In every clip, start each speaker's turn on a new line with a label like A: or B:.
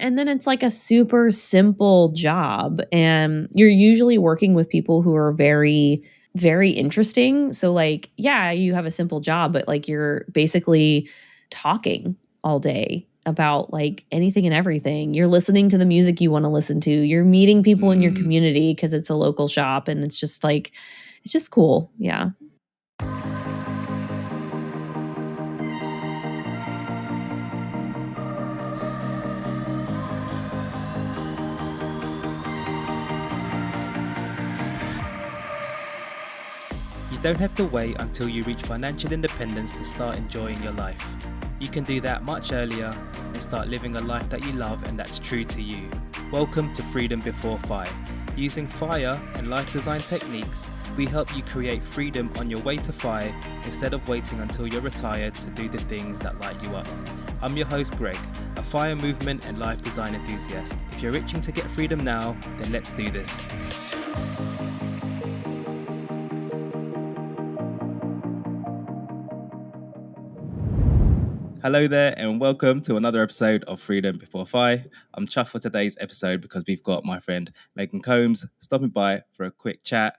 A: And then it's like a super simple job. And you're usually working with people who are very, very interesting. So like, yeah, you have a simple job, but like you're basically talking all day about like anything and everything. You're listening to the music you want to listen to. You're meeting people in your community because it's a local shop, and it's just like, it's just cool. Yeah.
B: You don't have to wait until you reach financial independence to start enjoying your life. You can do that much earlier and start living a life that you love and that's true to you. Welcome to Freedom Before FI. Using FIRE and life design techniques, we help you create freedom on your way to FI instead of waiting until you're retired to do the things that light you up. I'm your host Greg, a FIRE movement and life design enthusiast. If you're itching to get freedom now, then let's do this. Hello there and welcome to another episode of Freedom Before FI. I'm chuffed for today's episode because we've got my friend Meghan Combs stopping by for a quick chat.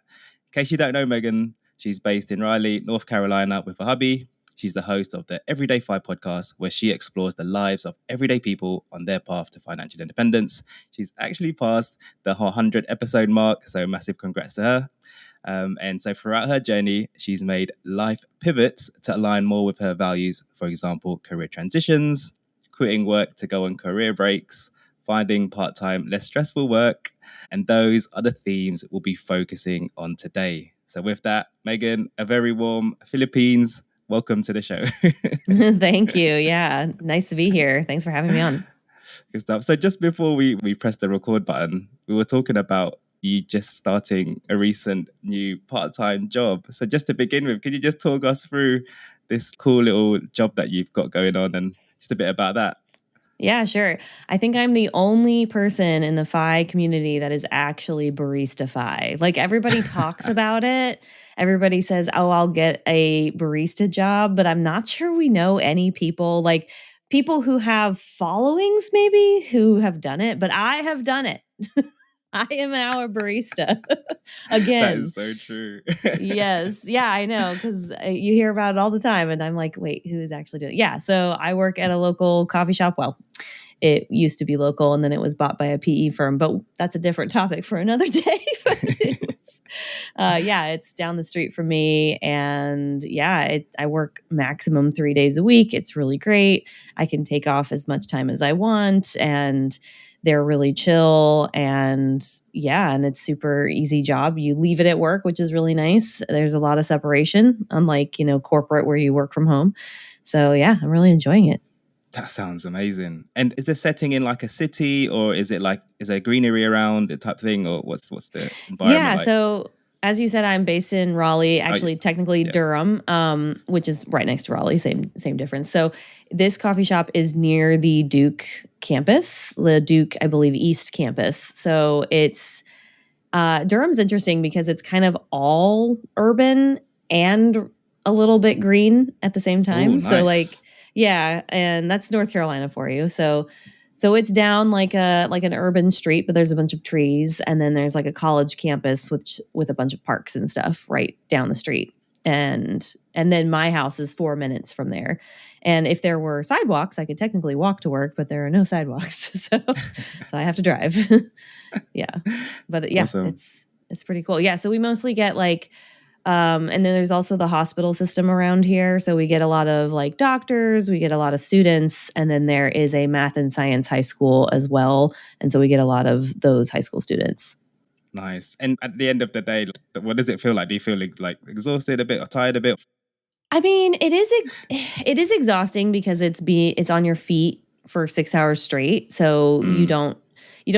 B: In case you don't know Meghan, she's based in Raleigh, North Carolina with a hubby. She's the host of the Everyday FI podcast, where she explores the lives of everyday people on their path to financial independence. She's actually passed the 100 episode mark, so massive congrats to her. And so throughout her journey, she's made life pivots to align more with her values. For example, career transitions, quitting work to go on career breaks, finding part-time, less stressful work. And those are the themes we'll be focusing on today. So with that, Meghan, a very warm Philippines. Welcome to the show.
A: Thank you. Yeah. Nice to be here. Thanks for having me on.
B: Good stuff. So just before we press the record button, we were talking about you just starting a recent new part-time job. So just to begin with, can you just talk us through this cool little job that you've got going on and just a bit about that?
A: Yeah, sure. I think I'm the only person in the FI community that is actually Barista FI. Like everybody talks about it. Everybody says, oh, I'll get a barista job, but I'm not sure we know any people, like people who have followings maybe who have done it, but I have done it. I am now a barista again.
B: That is so true.
A: Yes. Yeah, I know. Because you hear about it all the time. And I'm like, wait, who is actually doing it? Yeah. So I work at a local coffee shop. Well, it used to be local and then it was bought by a PE firm. But that's a different topic for another day. Yeah, it's down the street from me. And yeah, I work maximum 3 days a week. It's really great. I can take off as much time as I want. And they're really chill, and yeah, and it's super easy job. You leave it at work, which is really nice. There's a lot of separation, unlike, corporate where you work from home. So yeah, I'm really enjoying it.
B: That sounds amazing. And is the setting in like a city, or is there greenery around the type thing, or what's the environment like?
A: So as you said, I'm based in Raleigh, actually technically Durham, which is right next to Raleigh, same difference. So this coffee shop is near the Duke campus, the Duke, I believe, East campus. So it's, Durham's interesting because it's kind of all urban and a little bit green at the same time. Ooh, nice. So like, yeah, and that's North Carolina for you. So it's down like an urban street, but there's a bunch of trees, and then there's like a college campus with a bunch of parks and stuff right down the street. And then my house is 4 minutes from there. And if there were sidewalks, I could technically walk to work, but there are no sidewalks, so I have to drive. Yeah, but yeah, awesome. It's pretty cool. Yeah, so we mostly get like. And then there's also the hospital system around here. So we get a lot of like doctors, we get a lot of students, and then there is a math and science high school as well. And so we get a lot of those high school students.
B: Nice. And at the end of the day, what does it feel like? Do you feel like exhausted a bit or tired a bit?
A: I mean, it is exhausting because it's on your feet for 6 hours straight. So you don't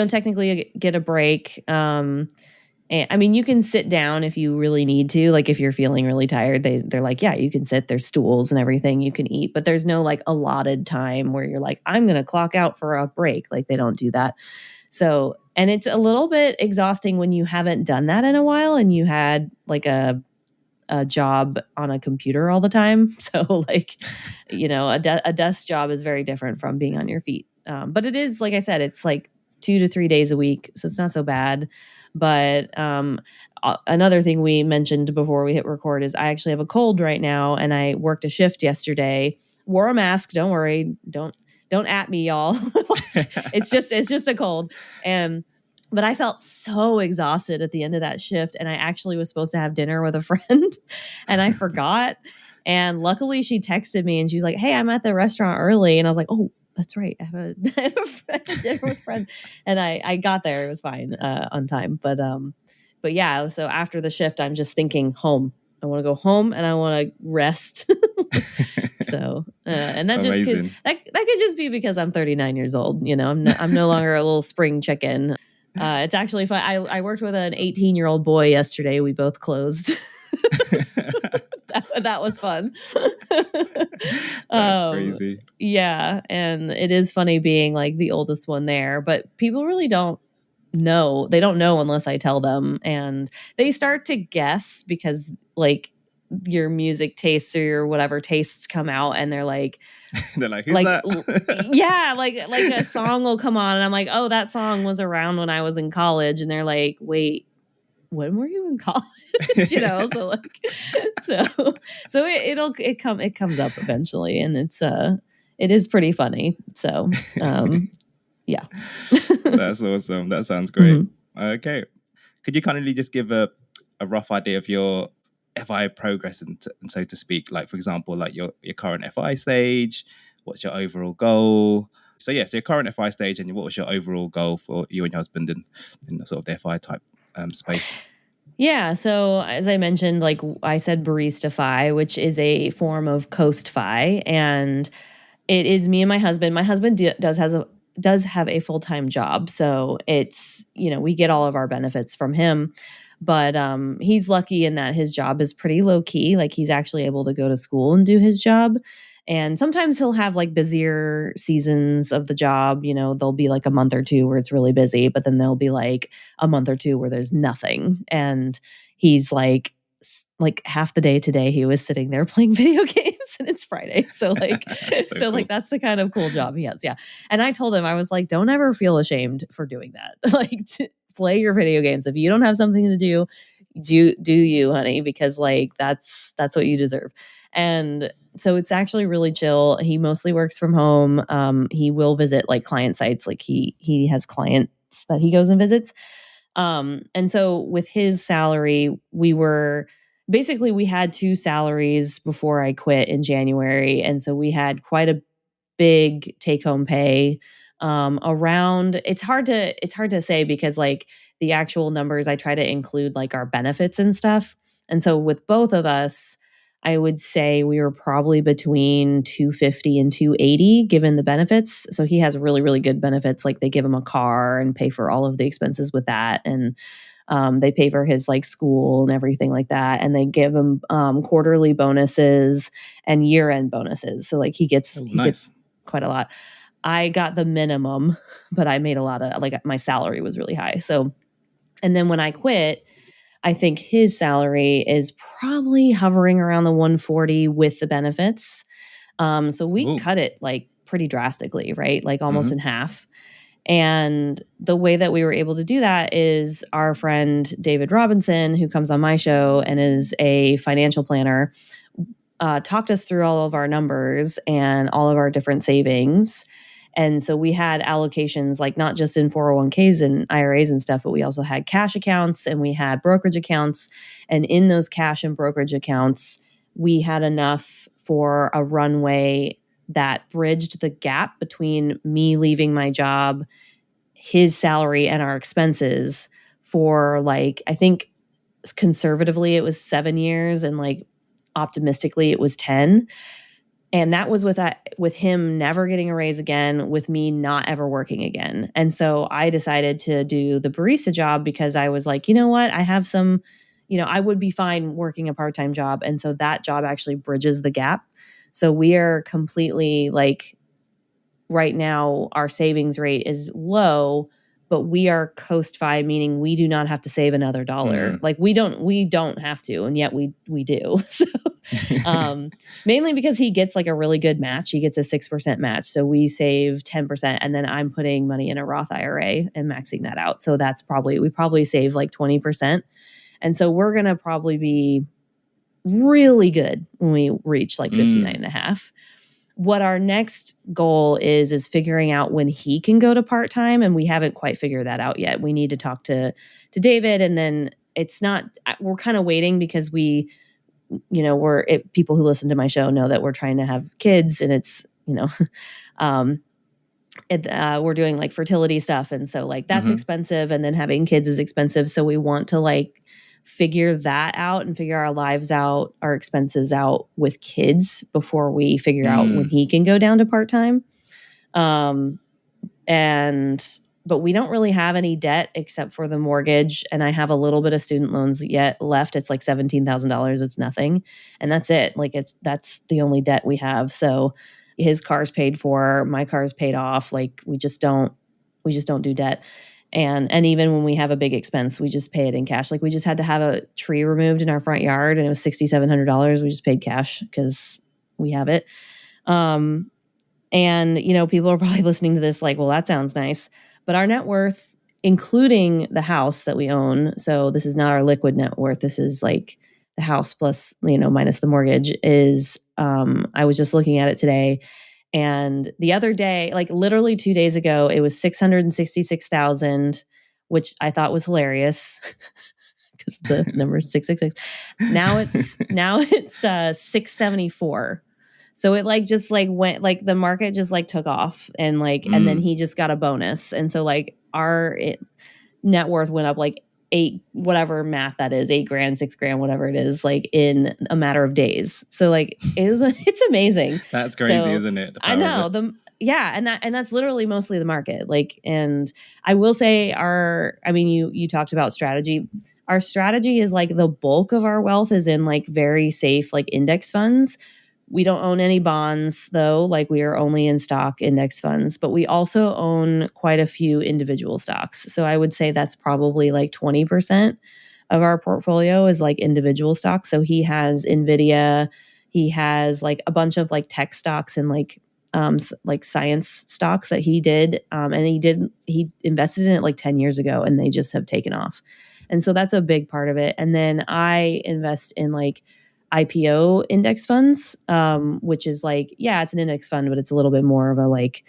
A: technically get a break. I mean, you can sit down if you really need to. Like if you're feeling really tired, they're like, yeah, you can sit. There's stools and everything you can eat, but there's no like allotted time where you're like, I'm going to clock out for a break. Like they don't do that. So, and it's a little bit exhausting when you haven't done that in a while and you had like a job on a computer all the time. So like, a desk job is very different from being on your feet. but it is, like I said, it's like 2 to 3 days a week, so it's not so bad. But another thing we mentioned before we hit record is I actually have a cold right now, and I worked a shift yesterday. Wore a mask. Don't worry. Don't at me, y'all. It's just a cold. But I felt so exhausted at the end of that shift, and I actually was supposed to have dinner with a friend, and I forgot. And luckily, she texted me, and she was like, "Hey, I'm at the restaurant early," and I was like, "Oh, that's right. I have a dinner with a friend," and I got there. It was fine on time, but yeah. So after the shift, I'm just thinking home. I want to go home and I want to rest. So, and that just could, that could just be because I'm 39 years old. You know, I'm no longer a little spring chicken. It's actually fun. I worked with an 18-year-old boy yesterday. We both closed. that was fun.
B: That's crazy.
A: Yeah. And it is funny being like the oldest one there, but people really don't know. They don't know unless I tell them. And they start to guess because like your music tastes or your whatever tastes come out, and they're like,
B: who's that?
A: Yeah, like a song will come on and I'm like, oh, that song was around when I was in college. And they're like, wait, when were you in college? You know, so like, so it comes up eventually, and it is pretty funny. So, yeah.
B: That's awesome. That sounds great. Mm-hmm. Okay. Could you kindly just give a rough idea of your FI progress and so to speak, like for example, like your current FI stage, what's your overall goal? So your current FI stage, and what was your overall goal for you and your husband in the sort of the FI type space?
A: Yeah. So as I mentioned, like I said, Barista FI, which is a form of Coast FI, and it is me and my husband. My husband does have a full-time job, so it's, you know, we get all of our benefits from him. But he's lucky in that his job is pretty low key. Like he's actually able to go to school and do his job. And sometimes he'll have like busier seasons of the job. You know, there'll be like a month or two where it's really busy, but then there'll be like a month or two where there's nothing. And he's like half the day today he was sitting there playing video games, and it's Friday. So like, so cool. Like that's the kind of cool job he has. Yeah. And I told him, I was like, don't ever feel ashamed for doing that. Like play your video games. If you don't have something to do you, honey, because like that's what you deserve. And so it's actually really chill. He mostly works from home. He will visit like client sites. Like he has clients that he goes and visits. And so with his salary, we had two salaries before I quit in January. And so we had quite a big take home pay. Around, it's hard to say because like the actual numbers, I try to include like our benefits and stuff. And so with both of us, I would say we were probably between 250 and 280 given the benefits. So he has really, really good benefits. Like they give him a car and pay for all of the expenses with that. And they pay for his like school and everything like that. And they give him quarterly bonuses and year-end bonuses. So like he gets quite a lot. I got the minimum, but I made a lot of, like my salary was really high. So, and then when I quit, I think his salary is probably hovering around the 140 with the benefits. So we cut it like pretty drastically, right? Like almost in half. And the way that we were able to do that is our friend David Robinson, who comes on my show and is a financial planner, talked us through all of our numbers and all of our different savings. And so we had allocations like not just in 401ks and IRAs and stuff, but we also had cash accounts and we had brokerage accounts. And in those cash and brokerage accounts, we had enough for a runway that bridged the gap between me leaving my job, his salary, and our expenses for like, I think conservatively it was 7 years and like optimistically it was 10. And that was with him never getting a raise again, with me not ever working again. And so I decided to do the barista job because I was like, you know what? I have some, you know, I would be fine working a part-time job. And so that job actually bridges the gap. So we are completely like, right now, our savings rate is low, but we are Coast FI, meaning we do not have to save another dollar. Like we don't have to, and yet we do. Mainly because he gets like a really good match. He gets a 6% match. So we save 10%, and then I'm putting money in a Roth IRA and maxing that out. So we probably save like 20%. And so we're going to probably be really good when we reach like 59 and a half. What our next goal is figuring out when he can go to part-time, and we haven't quite figured that out yet. We need to talk to David, and then we're kind of waiting because people who listen to my show know that we're trying to have kids, and it's, we're doing like fertility stuff. And so like that's expensive, and then having kids is expensive. So we want to like figure that out and figure our lives out, our expenses out with kids before we figure out when he can go down to part-time. But we don't really have any debt except for the mortgage. And I have a little bit of student loans yet left. It's like $17,000. It's nothing. And that's it. Like that's the only debt we have. So his car's paid for, my car's paid off. Like we just don't do debt. And even when we have a big expense, we just pay it in cash. Like we just had to have a tree removed in our front yard, and it was $6,700. We just paid cash because we have it. And people are probably listening to this like, well, that sounds nice. But our net worth, including the house that we own, so this is not our liquid net worth. This is like the house plus, minus the mortgage, is, I was just looking at it today. And the other day, like literally 2 days ago, it was 666,000, which I thought was hilarious because the number is 666. Now it's 674. So it like just like went, like the market just like took off, and like and then he just got a bonus, and so like our net worth went up like 8, whatever math that is, $8 grand, $6 grand, whatever it is, like in a matter of days. So like it's amazing.
B: That's crazy, isn't it?
A: I know and that's literally mostly the market. Like, and I will say you talked about strategy. Our strategy is like the bulk of our wealth is in like very safe, like index funds. We don't own any bonds though. Like we are only in stock index funds, but we also own quite a few individual stocks. So I would say that's probably like 20% of our portfolio is like individual stocks. So he has Nvidia, he has like a bunch of like tech stocks and like science stocks that he did. And he invested in it like 10 years ago, and they just have taken off. And so that's a big part of it. And then I invest in like IPO index funds, which is like, it's an index fund, but it's a little bit more of a like,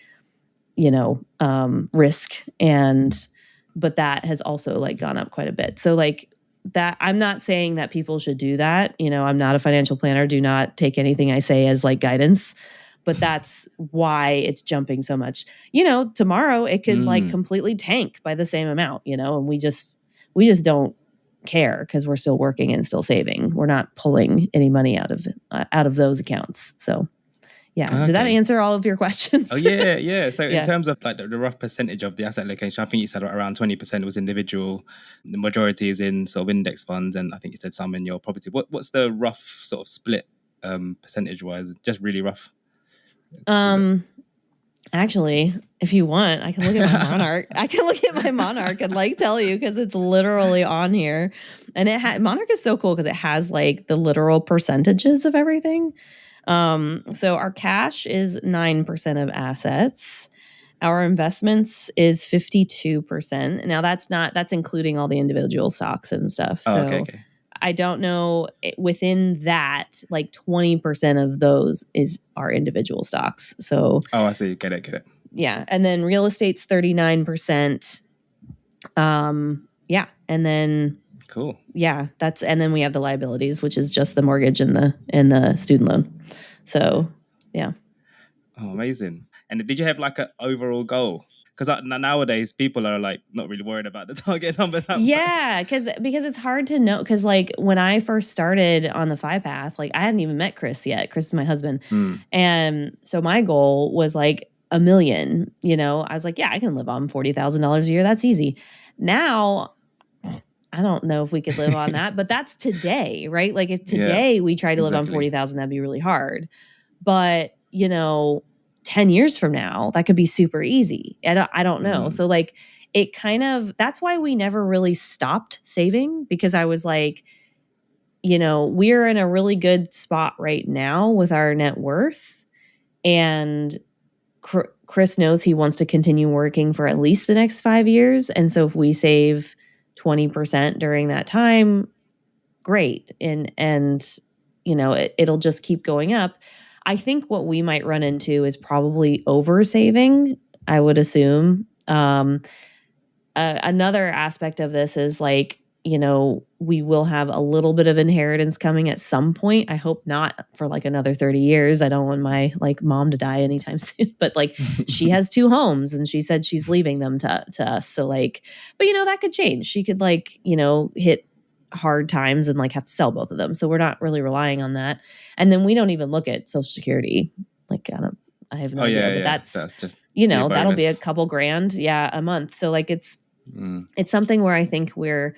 A: risk. But that has also like gone up quite a bit. So like that, I'm not saying that people should do that. I'm not a financial planner. Do not take anything I say as like guidance, but that's why it's jumping so much. Tomorrow it could like completely tank by the same amount, and we just don't care because we're still working and still saving. We're not pulling any money out of those accounts. So yeah. Okay. Did that answer all of your questions?
B: Oh yeah. So in terms of like the rough percentage of the asset allocation, I think you said around 20% was individual. The majority is in sort of index funds, and I think you said some in your property. What's the rough sort of split percentage wise? Just really rough.
A: Actually, if you want, I can look at my Monarch. And like tell you, because it's literally on here. And Monarch is so cool because it has like the literal percentages of everything. So our cash is 9% of assets. Our investments is 52%. Now that's including all the individual stocks and stuff. So okay. I don't know, within that, like 20% of those are individual stocks. So
B: I see. Get it.
A: Yeah. And then real estate's 39%. Yeah. And then
B: cool.
A: Yeah, and then we have the liabilities, which is just the mortgage and the student loan. So yeah.
B: Oh, amazing. And did you have like an overall goal? Because nowadays people are like not really worried about the target number that much.
A: Because it's hard to know. Because like when I first started on the FI path, like I hadn't even met Chris yet. Chris is my husband, and so my goal was like $1 million. I was like, I can live on $40,000 a year. That's easy. Now, I don't know if we could live on that, but that's today, right? Like if today we tried to live on 40,000, that'd be really hard. But 10 years from now, that could be super easy. I don't know. So like it kind of, that's why we never really stopped saving, because I was like, we're in a really good spot right now with our net worth. And Chris knows he wants to continue working for at least the next 5 years. And so if we save 20% during that time, great. And it'll just keep going up. I think what we might run into is probably over saving, I would assume. Another aspect of this is like, we will have a little bit of inheritance coming at some point. I hope not for like another 30 years. I don't want my like mom to die anytime soon, but like she has 2 homes and she said she's leaving them to us. So like, but that could change. She could like, hit hard times and like have to sell both of them. So we're not really relying on that. And then we don't even look at Social Security. Like, I have no idea, but that's just, that'll be a couple grand. Yeah. A month. So like, it's something where I think we're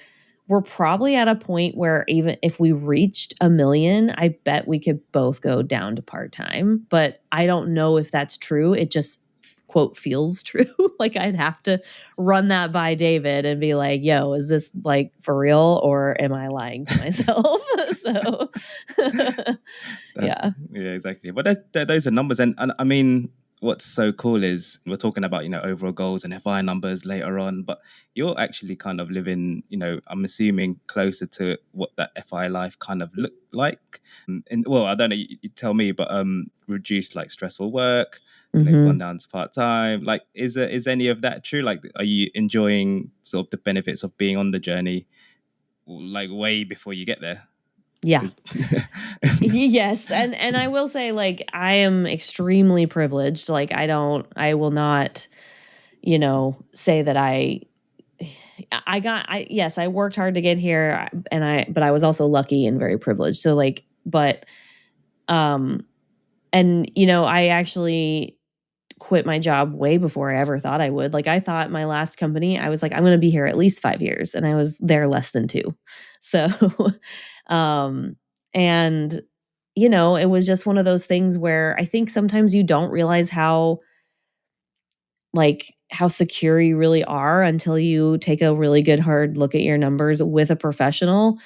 A: probably at a point where even if we reached 1 million, I bet we could both go down to part-time, but I don't know if that's true. It just quote feels true. Like I'd have to run that by David and be like, yo, is this like for real or am I lying to myself? So
B: yeah, exactly. But those are numbers. And I mean, what's so cool is we're talking about, overall goals and FI numbers later on, but you're actually kind of living, I'm assuming closer to what that FI life kind of looked like. And well, I don't know, you tell me, but reduced like stressful work, gone down to part-time. Like, is any of that true? Like, are you enjoying sort of the benefits of being on the journey like way before you get there?
A: Yeah. Yes. And I will say, like, I am extremely privileged. Like, I will not, say that yes, I worked hard to get here but I was also lucky and very privileged. So like, but, and, I actually quit my job way before I ever thought I would. Like I thought my last company, I was like, I'm going to be here at least 5 years. And I was there less than 2. So, and it was just one of those things where I think sometimes you don't realize how secure you really are until you take a really good hard look at your numbers with a professional.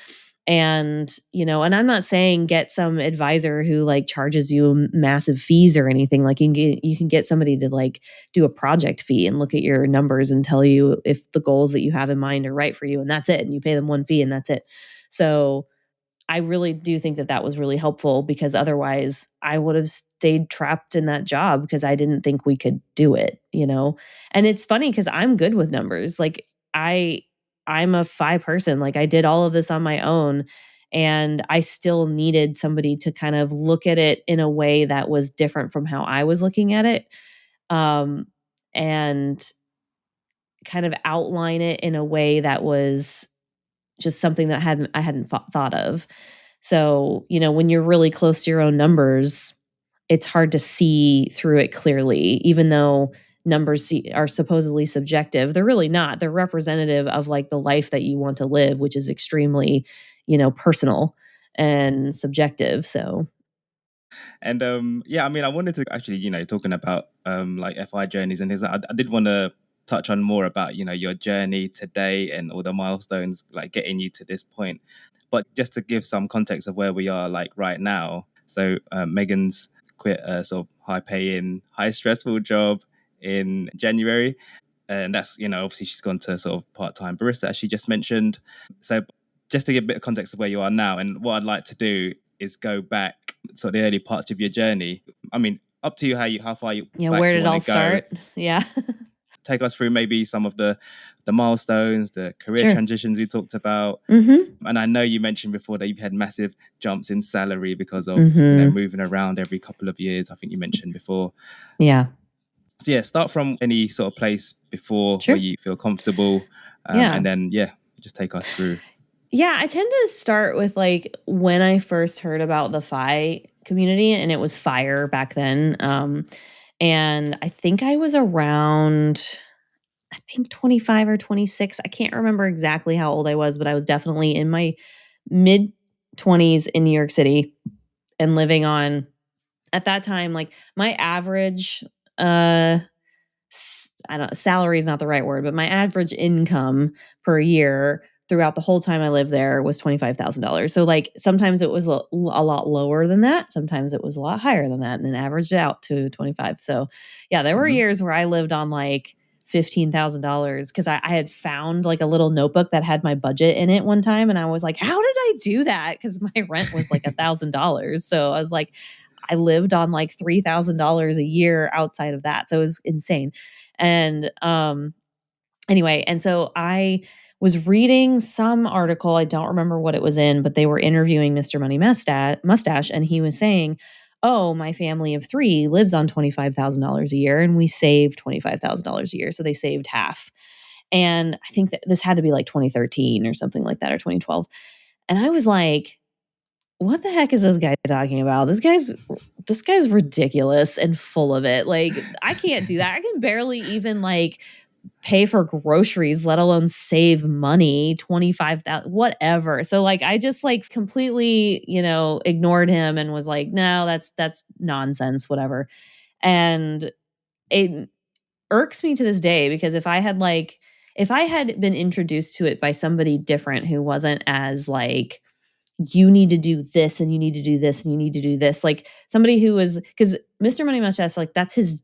A: And, and I'm not saying get some advisor who like charges you massive fees or anything. Like you can get somebody to like do a project fee and look at your numbers and tell you if the goals that you have in mind are right for you. And that's it. And you pay them one fee and that's it. So I really do think that was really helpful because otherwise I would have stayed trapped in that job because I didn't think we could do it, And it's funny because I'm good with numbers. Like I'm a FI person. Like I did all of this on my own and I still needed somebody to kind of look at it in a way that was different from how I was looking at it. And kind of outline it in a way that was just something that I hadn't thought of. So, when you're really close to your own numbers, it's hard to see through it clearly, even though numbers are supposedly subjective. They're really not. They're representative of like the life that you want to live, which is extremely, personal and subjective. So.
B: And I mean, I wanted to actually, talking about like FI journeys and things. I did want to touch on more about, your journey today and all the milestones like getting you to this point. But just to give some context of where we are like right now. So Meghan's quit a sort of high paying, high stressful job in January. And that's, obviously she's gone to sort of part-time barista, as she just mentioned. So just to give a bit of context of where you are now, and what I'd like to do is go back sort of the early parts of your journey. I mean, up to you how far you
A: where did it all start? Yeah.
B: Take us through maybe some of the milestones, the career transitions we talked about. And I know you mentioned before that you've had massive jumps in salary because of moving around every couple of years. I think you mentioned before.
A: Yeah.
B: So yeah, start from any sort of place before where you feel comfortable. And then, just take us through.
A: Yeah, I tend to start with like when I first heard about the FI community, and it was FIRE back then. And I think I was around, 25 or 26. I can't remember exactly how old I was, but I was definitely in my mid 20s in New York City and living on, at that time, like my average, I don't, salary is not the right word, but my average income per year throughout the whole time I lived there was $25,000. So like sometimes it was a lot lower than that. Sometimes it was a lot higher than that, and it averaged out to 25. So yeah, there were years where I lived on like $15,000 because I had found like a little notebook that had my budget in it one time. And I was like, how did I do that? Because my rent was like $1,000. So I was like, I lived on like $3,000 a year outside of that. So it was insane. And anyway, and so I was reading some article. I don't remember what it was in, but they were interviewing Mr. Money Mustache, and he was saying, oh, my family of 3 lives on $25,000 a year, and we save $25,000 a year. So they saved half. And I think that this had to be like 2013 or something like that, or 2012. And I was like, what the heck is this guy talking about? This guy's ridiculous and full of it. Like, I can't do that. I can barely even like pay for groceries, let alone save money, 25,000, whatever. So like, I just like completely, ignored him and was like, no, that's nonsense, whatever. And it irks me to this day, because if I had been introduced to it by somebody different who wasn't as like, you need to do this and you need to do this and you need to do this, like somebody who was, because Mr. Money Mustache, like that's his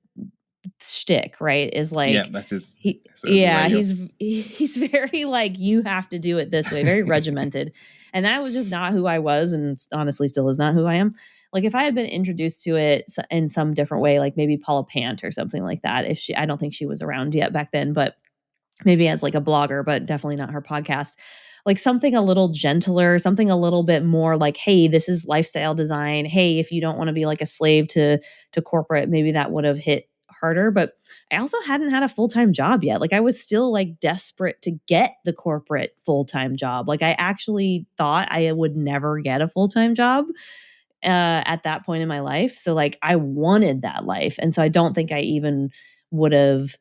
A: shtick, right? Is like,
B: that's his.
A: He's very like, you have to do it this way, very regimented, and that was just not who I was, and honestly, still is not who I am. Like if I had been introduced to it in some different way, like maybe Paula Pant or something like that. I don't think she was around yet back then, but maybe as like a blogger, but definitely not her podcast. Like something a little gentler, something a little bit more like, hey, this is lifestyle design. Hey, if you don't want to be like a slave to corporate, maybe that would have hit harder. But I also hadn't had a full-time job yet. Like I was still like desperate to get the corporate full-time job. Like I actually thought I would never get a full-time job at that point in my life. So like I wanted that life. And so I don't think I even would have,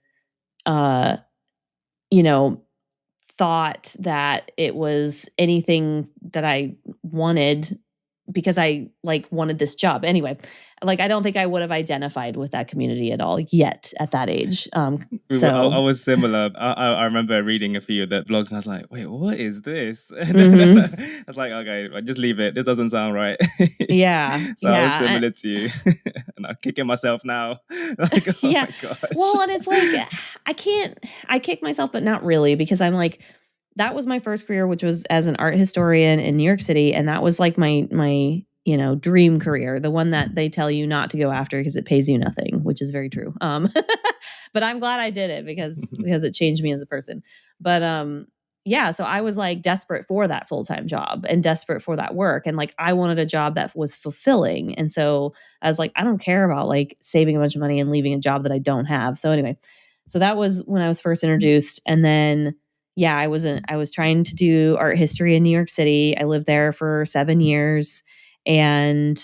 A: thought that it was anything that I wanted, because I like wanted this job. Anyway, like I don't think I would have identified with that community at all yet at that age. So
B: I was similar. I remember reading a few of the blogs and I was like, wait, what is this? And then I was like, okay, just leave it. This doesn't sound right.
A: Yeah.
B: So I was similar to you. And I'm kicking myself now. Like, oh my gosh.
A: Well, and it's like, I kick myself, but not really, because I'm like, that was my first career, which was as an art historian in New York City. And that was like my dream career, the one that they tell you not to go after because it pays you nothing, which is very true. But I'm glad I did it because it changed me as a person. But so I was like desperate for that full-time job and desperate for that work. And like, I wanted a job that was fulfilling. And so I was like, I don't care about like saving a bunch of money and leaving a job that I don't have. So anyway, so that was when I was first introduced. And then I was trying to do art history in New York City. I lived there for 7 years and,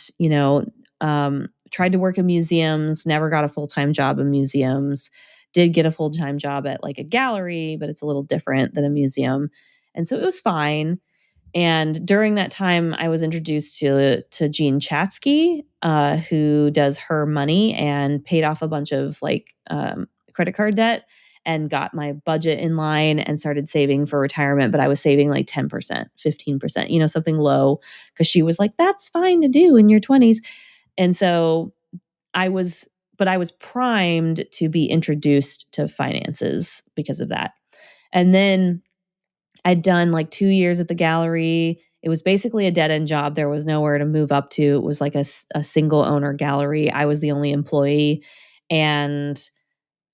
A: tried to work in museums, never got a full-time job in museums, did get a full-time job at like a gallery, but it's a little different than a museum. And so it was fine. And during that time, I was introduced to Jean Chatzky, who does Her Money, and paid off a bunch of like credit card debt and got my budget in line and started saving for retirement. But I was saving like 10%, 15%, something low, because she was like, that's fine to do in your 20s. And so I was primed to be introduced to finances because of that. And then I'd done like 2 years at the gallery. It was basically a dead end job. There was nowhere to move up to. It was like a single owner gallery. I was the only employee, and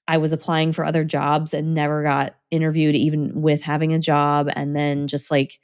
A: I was applying for other jobs and never got interviewed even with having a job. And then just like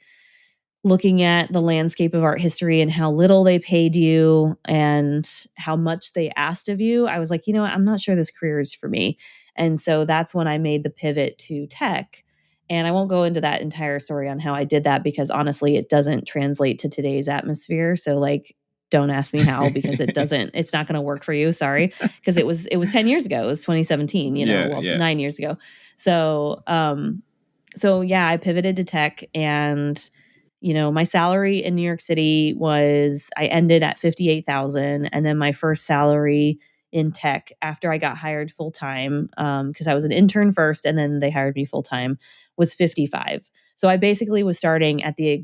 A: looking at the landscape of art history and how little they paid you and how much they asked of you, I was like, I'm not sure this career is for me. And so that's when I made the pivot to tech. And I won't go into that entire story on how I did that, because honestly, it doesn't translate to today's atmosphere. So like, don't ask me how, because it's not going to work for you. Sorry. Because it was 10 years ago. It was 2017, 9 years ago. So, I pivoted to tech, and, my salary in New York City I ended at $58,000. And then my first salary in tech after I got hired full time, because I was an intern first and then they hired me full time, was 55. So I basically was starting at the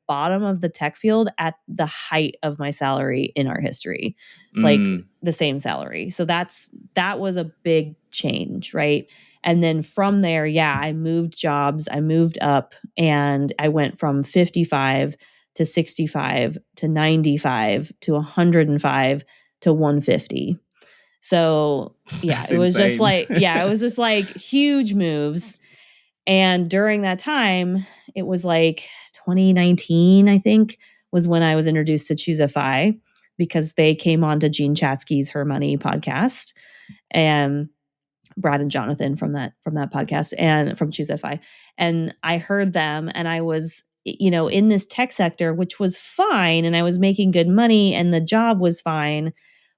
A: bottom of the tech field at the height of my salary in our history, like the same salary. So that was a big change, right? And then from there, I moved jobs, I moved up, and I went from 55 to 65 to 95 to 105 to 150. So
B: That's
A: it was
B: insane.
A: just like, it was just like huge moves. And during that time, it was like 2019, I think, was when I was introduced to Choose FI, because they came on to Jean Chatzky's Her Money podcast, and Brad and Jonathan from that podcast and from Choose FI. And I heard them, and I was, in this tech sector, which was fine, and I was making good money and the job was fine.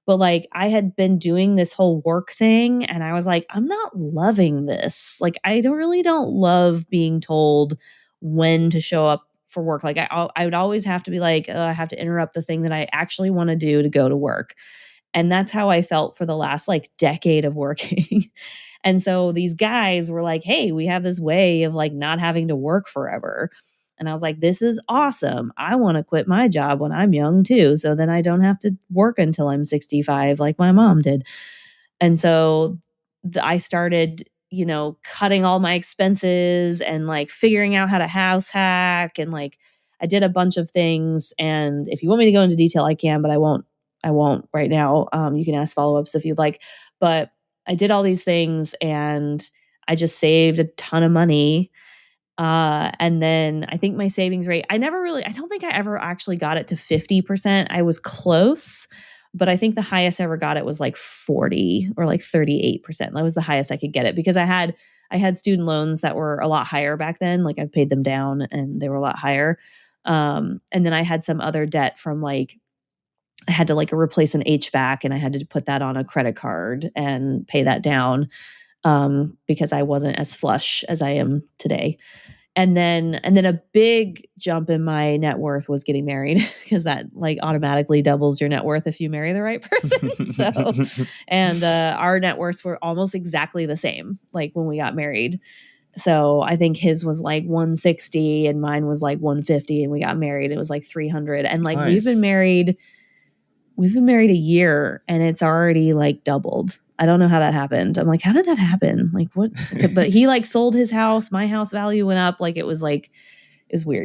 A: But like, I had been doing this whole work thing, and I was like, I'm not loving this. Like, I don't love being told when to show up for work. Like, I would always have to be like, I have to interrupt the thing that I actually want to do to go to work. And that's how I felt for the last like decade of working. And so these guys were like, hey, we have this way of like not having to work forever. And I was like, this is awesome. I want to quit my job when I'm young too, so then I don't have to work until I'm 65 like my mom did. And so I started, cutting all my expenses and like figuring out how to house hack, and like I did a bunch of things. And if you want me to go into detail, I can, but I won't right now. You can ask follow-ups if you'd like. But I did all these things, and I just saved a ton of money. And then I think my savings rate, I don't think I ever actually got it to 50%. I was close, but I think the highest I ever got it was like 40 or like 38%. That was the highest I could get it, because I had student loans that were a lot higher back then. Like I paid them down and they were a lot higher. And then I had some other debt from like, I had to like replace an HVAC, and I had to put that on a credit card and pay that down, because I wasn't as flush as I am today. And then a big jump in my net worth was getting married, because that like automatically doubles your net worth if you marry the right person. So, and our net worths were almost exactly the same, like when we got married. So I think his was like 160 and mine was like 150, and we got married. It was like 300. And like,
B: Nice.
A: we've been married a year, and it's already like doubled. I don't know how that happened. I'm like, how did that happen? Like what? But he like sold his house. My house value went up. Like it was weird.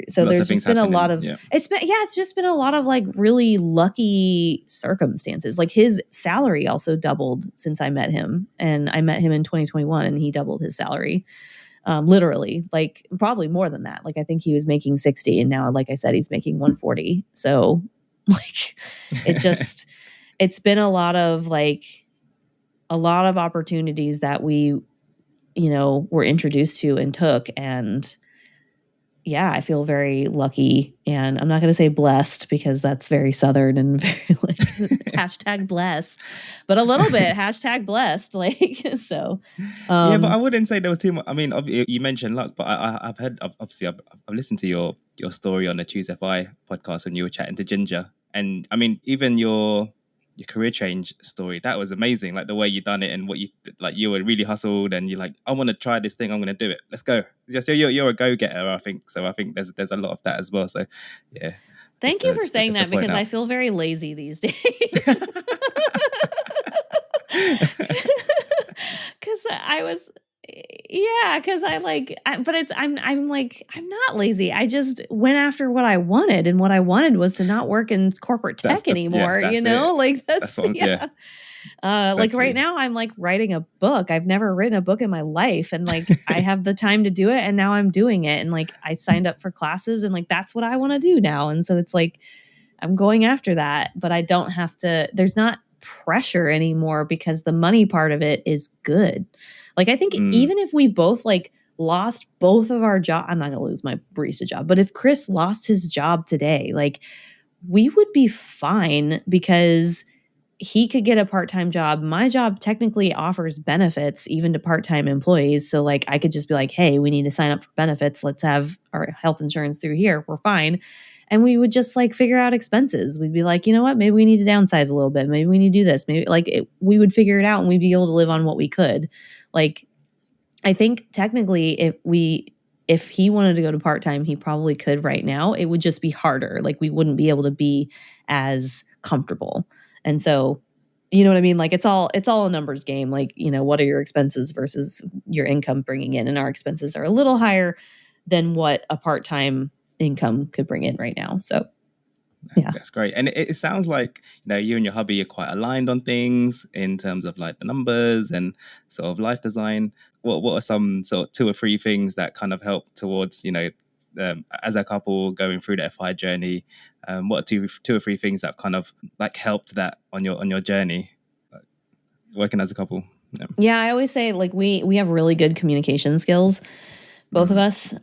A: So there's just been a lot of, it's just been a lot of like really lucky circumstances. Like his salary also doubled since I met him, and I met him in 2021, and he doubled his salary. Literally, like probably more than that. Like I think he was making 60, and now, like I said, he's making 140. So like it's been a lot of opportunities that we, were introduced to and took. And I feel very lucky, and I'm not going to say blessed, because that's very Southern and very like hashtag blessed, but a little bit hashtag blessed. Like, so.
B: But I wouldn't say there was too much. I mean, you mentioned luck, but I've listened to your story on the Choose FI podcast when you were chatting to Ginger. And I mean, even your career change story, that was amazing. Like the way you done it, and what you were really hustled, and you're like, I want to try this thing. I'm going to do it. Let's go. Just you're a go-getter, I think. So I think there's a lot of that as well. So yeah.
A: Thank you for saying that, because I feel very lazy these days. I'm not lazy. I just went after what I wanted, and what I wanted was to not work in corporate tech anymore. That's like right now I'm like writing a book. I've never written a book in my life, and like I have the time to do it, and now I'm doing it. And like I signed up for classes, and like that's what I want to do now. And so it's like I'm going after that, but I don't have to, there's not pressure anymore, because the money part of it is good. Like I think even if we both like lost both of our job, I'm not going to lose my barista job, but if Chris lost his job today, like we would be fine, because he could get a part-time job. My job technically offers benefits even to part-time employees. So like I could just be like, hey, we need to sign up for benefits. Let's have our health insurance through here. We're fine. and we would just like figure out expenses. We'd be like, you know what, maybe we need to downsize a little bit. Maybe we need to do this. Maybe like we would figure it out and we'd be able to live on what we could. Like, I think technically if he wanted to go to part-time, he probably could right now. It would just be harder. Like we wouldn't be able to be as comfortable. And so, you know what I mean? Like it's all a numbers game. Like, you know, what are your expenses versus your income bringing in? And our expenses are a little higher than what a part-time income could bring in right now. So yeah,
B: that's great. And it sounds like, you know, you and your hubby are quite aligned on things in terms of like the numbers and sort of life design. What are some sort of 2 or 3 things that kind of help towards, you know, as a couple going through the FI journey? What are two or three things that kind of like helped that on your journey, working as a couple?
A: Yeah, I always say like we have really good communication skills, both of us.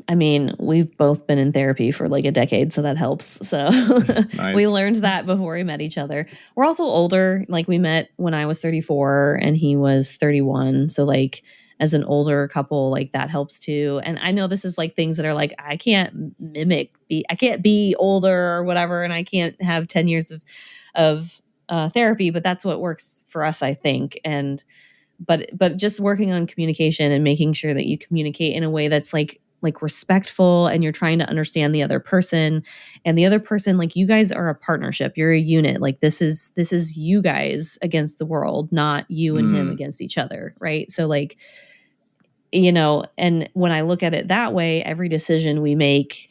A: I mean, we've both been in therapy for like a decade, so that helps. So
B: Nice.
A: We learned that before we met each other. We're also older. Like we met when I was 34 and he was 31. So like as an older couple, like that helps too. And I know this is like things that are like, I can't I can't be older or whatever. And I can't have 10 years of therapy, but that's what works for us, I think. And, but just working on communication and making sure that you communicate in a way that's like respectful and you're trying to understand the other person, and the other person, like you guys are a partnership. You're a unit. Like this is you guys against the world, not you and him against each other. Right. So like, you know, and when I look at it that way, every decision we make,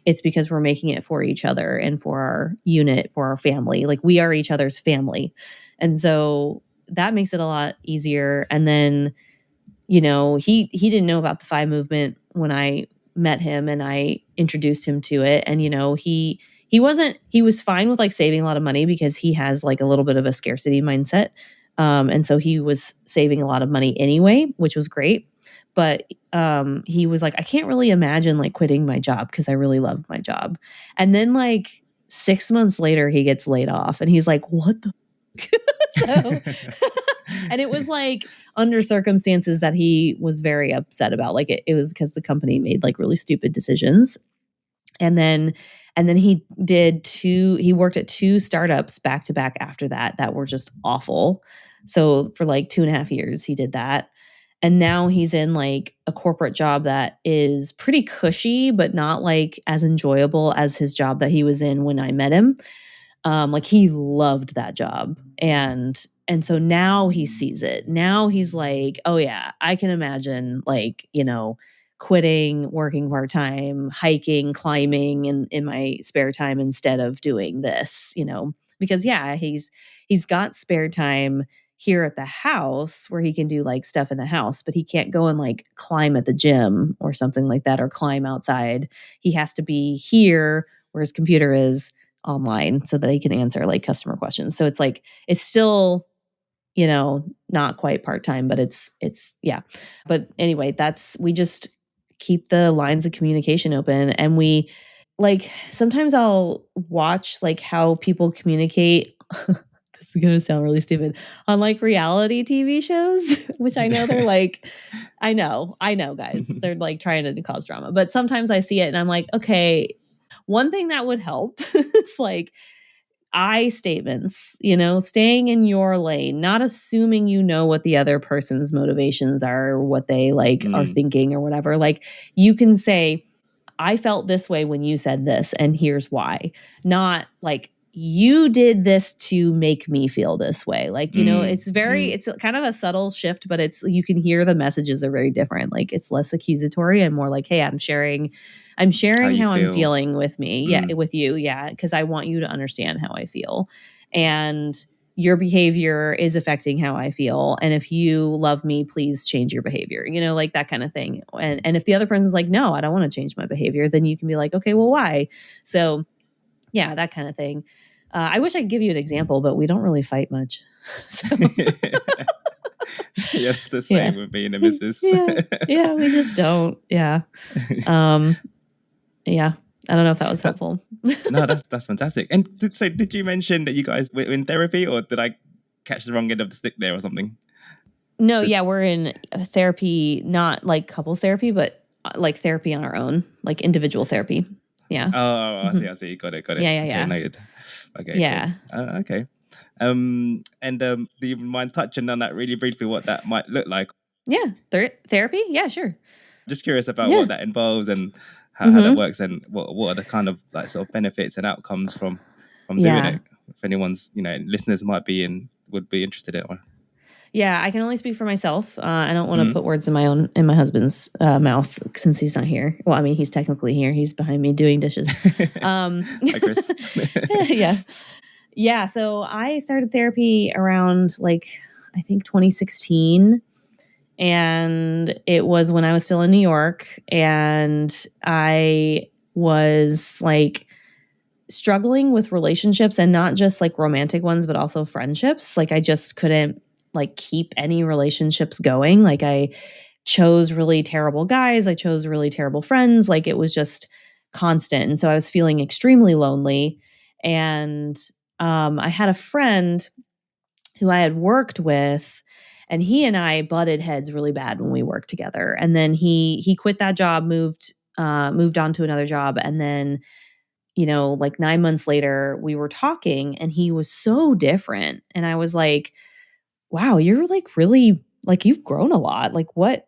A: it's because we're making it for each other and for our unit, for our family. Like we are each other's family. And so that makes it a lot easier. And then, you know, he didn't know about the FI movement when I met him and I introduced him to it. And, you know, he was fine with like saving a lot of money because he has like a little bit of a scarcity mindset. And so he was saving a lot of money anyway, which was great. But he was like, I can't really imagine like quitting my job because I really loved my job. And then like 6 months later, he gets laid off and he's like, what the so and it was like under circumstances that he was very upset about. Like it was because the company made like really stupid decisions. And then he worked at 2 startups back to back after that were just awful. So for like 2.5 years, he did that. And now he's in like a corporate job that is pretty cushy, but not like as enjoyable as his job that he was in when I met him. Like he loved that job. And so now he sees it. Now he's like, oh yeah, I can imagine like, you know, quitting, working part-time, hiking, climbing in my spare time instead of doing this, you know, because yeah, he's got spare time here at the house where he can do like stuff in the house, but he can't go and like climb at the gym or something like that or climb outside. He has to be here where his computer is online so that he can answer like customer questions. So it's like, it's still, you know, not quite part-time, but it's yeah. But anyway, we just keep the lines of communication open. And we like, sometimes I'll watch like how people communicate. This is going to sound really stupid, on like reality TV shows, which I know they're like, I know guys, they're like trying to cause drama, but sometimes I see it and I'm like, okay, one thing that would help is like I statements, you know, staying in your lane, not assuming you know what the other person's motivations are, or what they like are thinking or whatever. Like you can say, I felt this way when you said this, and here's why. Not like, you did this to make me feel this way. Like, you know, it's kind of a subtle shift, but you can hear the messages are very different. Like it's less accusatory and more like, hey, I'm sharing how I'm feeling with me. Yeah. With you. Yeah. Cause I want you to understand how I feel. And your behavior is affecting how I feel. And if you love me, please change your behavior, you know, like that kind of thing. And if the other person's like, no, I don't want to change my behavior, then you can be like, okay, well, why? So yeah, that kind of thing. I wish I could give you an example, but we don't really fight much. So.
B: Yeah, it's the same with being a missus.
A: Yeah, we just don't. Yeah. Yeah. I don't know if that was helpful.
B: No, that's fantastic. And so did you mention that you guys were in therapy, or did I catch the wrong end of the stick there or something?
A: No, yeah, we're in therapy, not like couples therapy, but like therapy on our own, like individual therapy. Yeah.
B: Oh, I see. Got it.
A: Yeah.
B: Okay, noted. Okay,
A: Yeah.
B: cool. Okay. Do you mind touching on that really briefly, what that might look like?
A: Yeah. Therapy? Yeah, sure.
B: Just curious about
A: Yeah.
B: what that involves and how that
A: Mm-hmm.
B: works, and what are the kind of like sort of benefits and outcomes from doing
A: Yeah.
B: it. If anyone's listeners would be interested in it.
A: Yeah, I can only speak for myself. I don't want to
B: Mm.
A: put words in my husband's mouth since he's not here. Well, I mean, he's technically here. He's behind me doing dishes.
B: Hi, Chris.
A: Yeah. So I started therapy around I think 2016, and it was when I was still in New York, and I was struggling with relationships, and not just romantic ones, but also friendships. I just couldn't keep any relationships going. I chose really terrible guys. I chose really terrible friends. It was just constant. And so I was feeling extremely lonely. And I had a friend who I had worked with, and he and I butted heads really bad when we worked together. And then he quit that job, moved on to another job, and then 9 months later, we were talking, and he was so different. And I was like, wow, you're really, you've grown a lot. What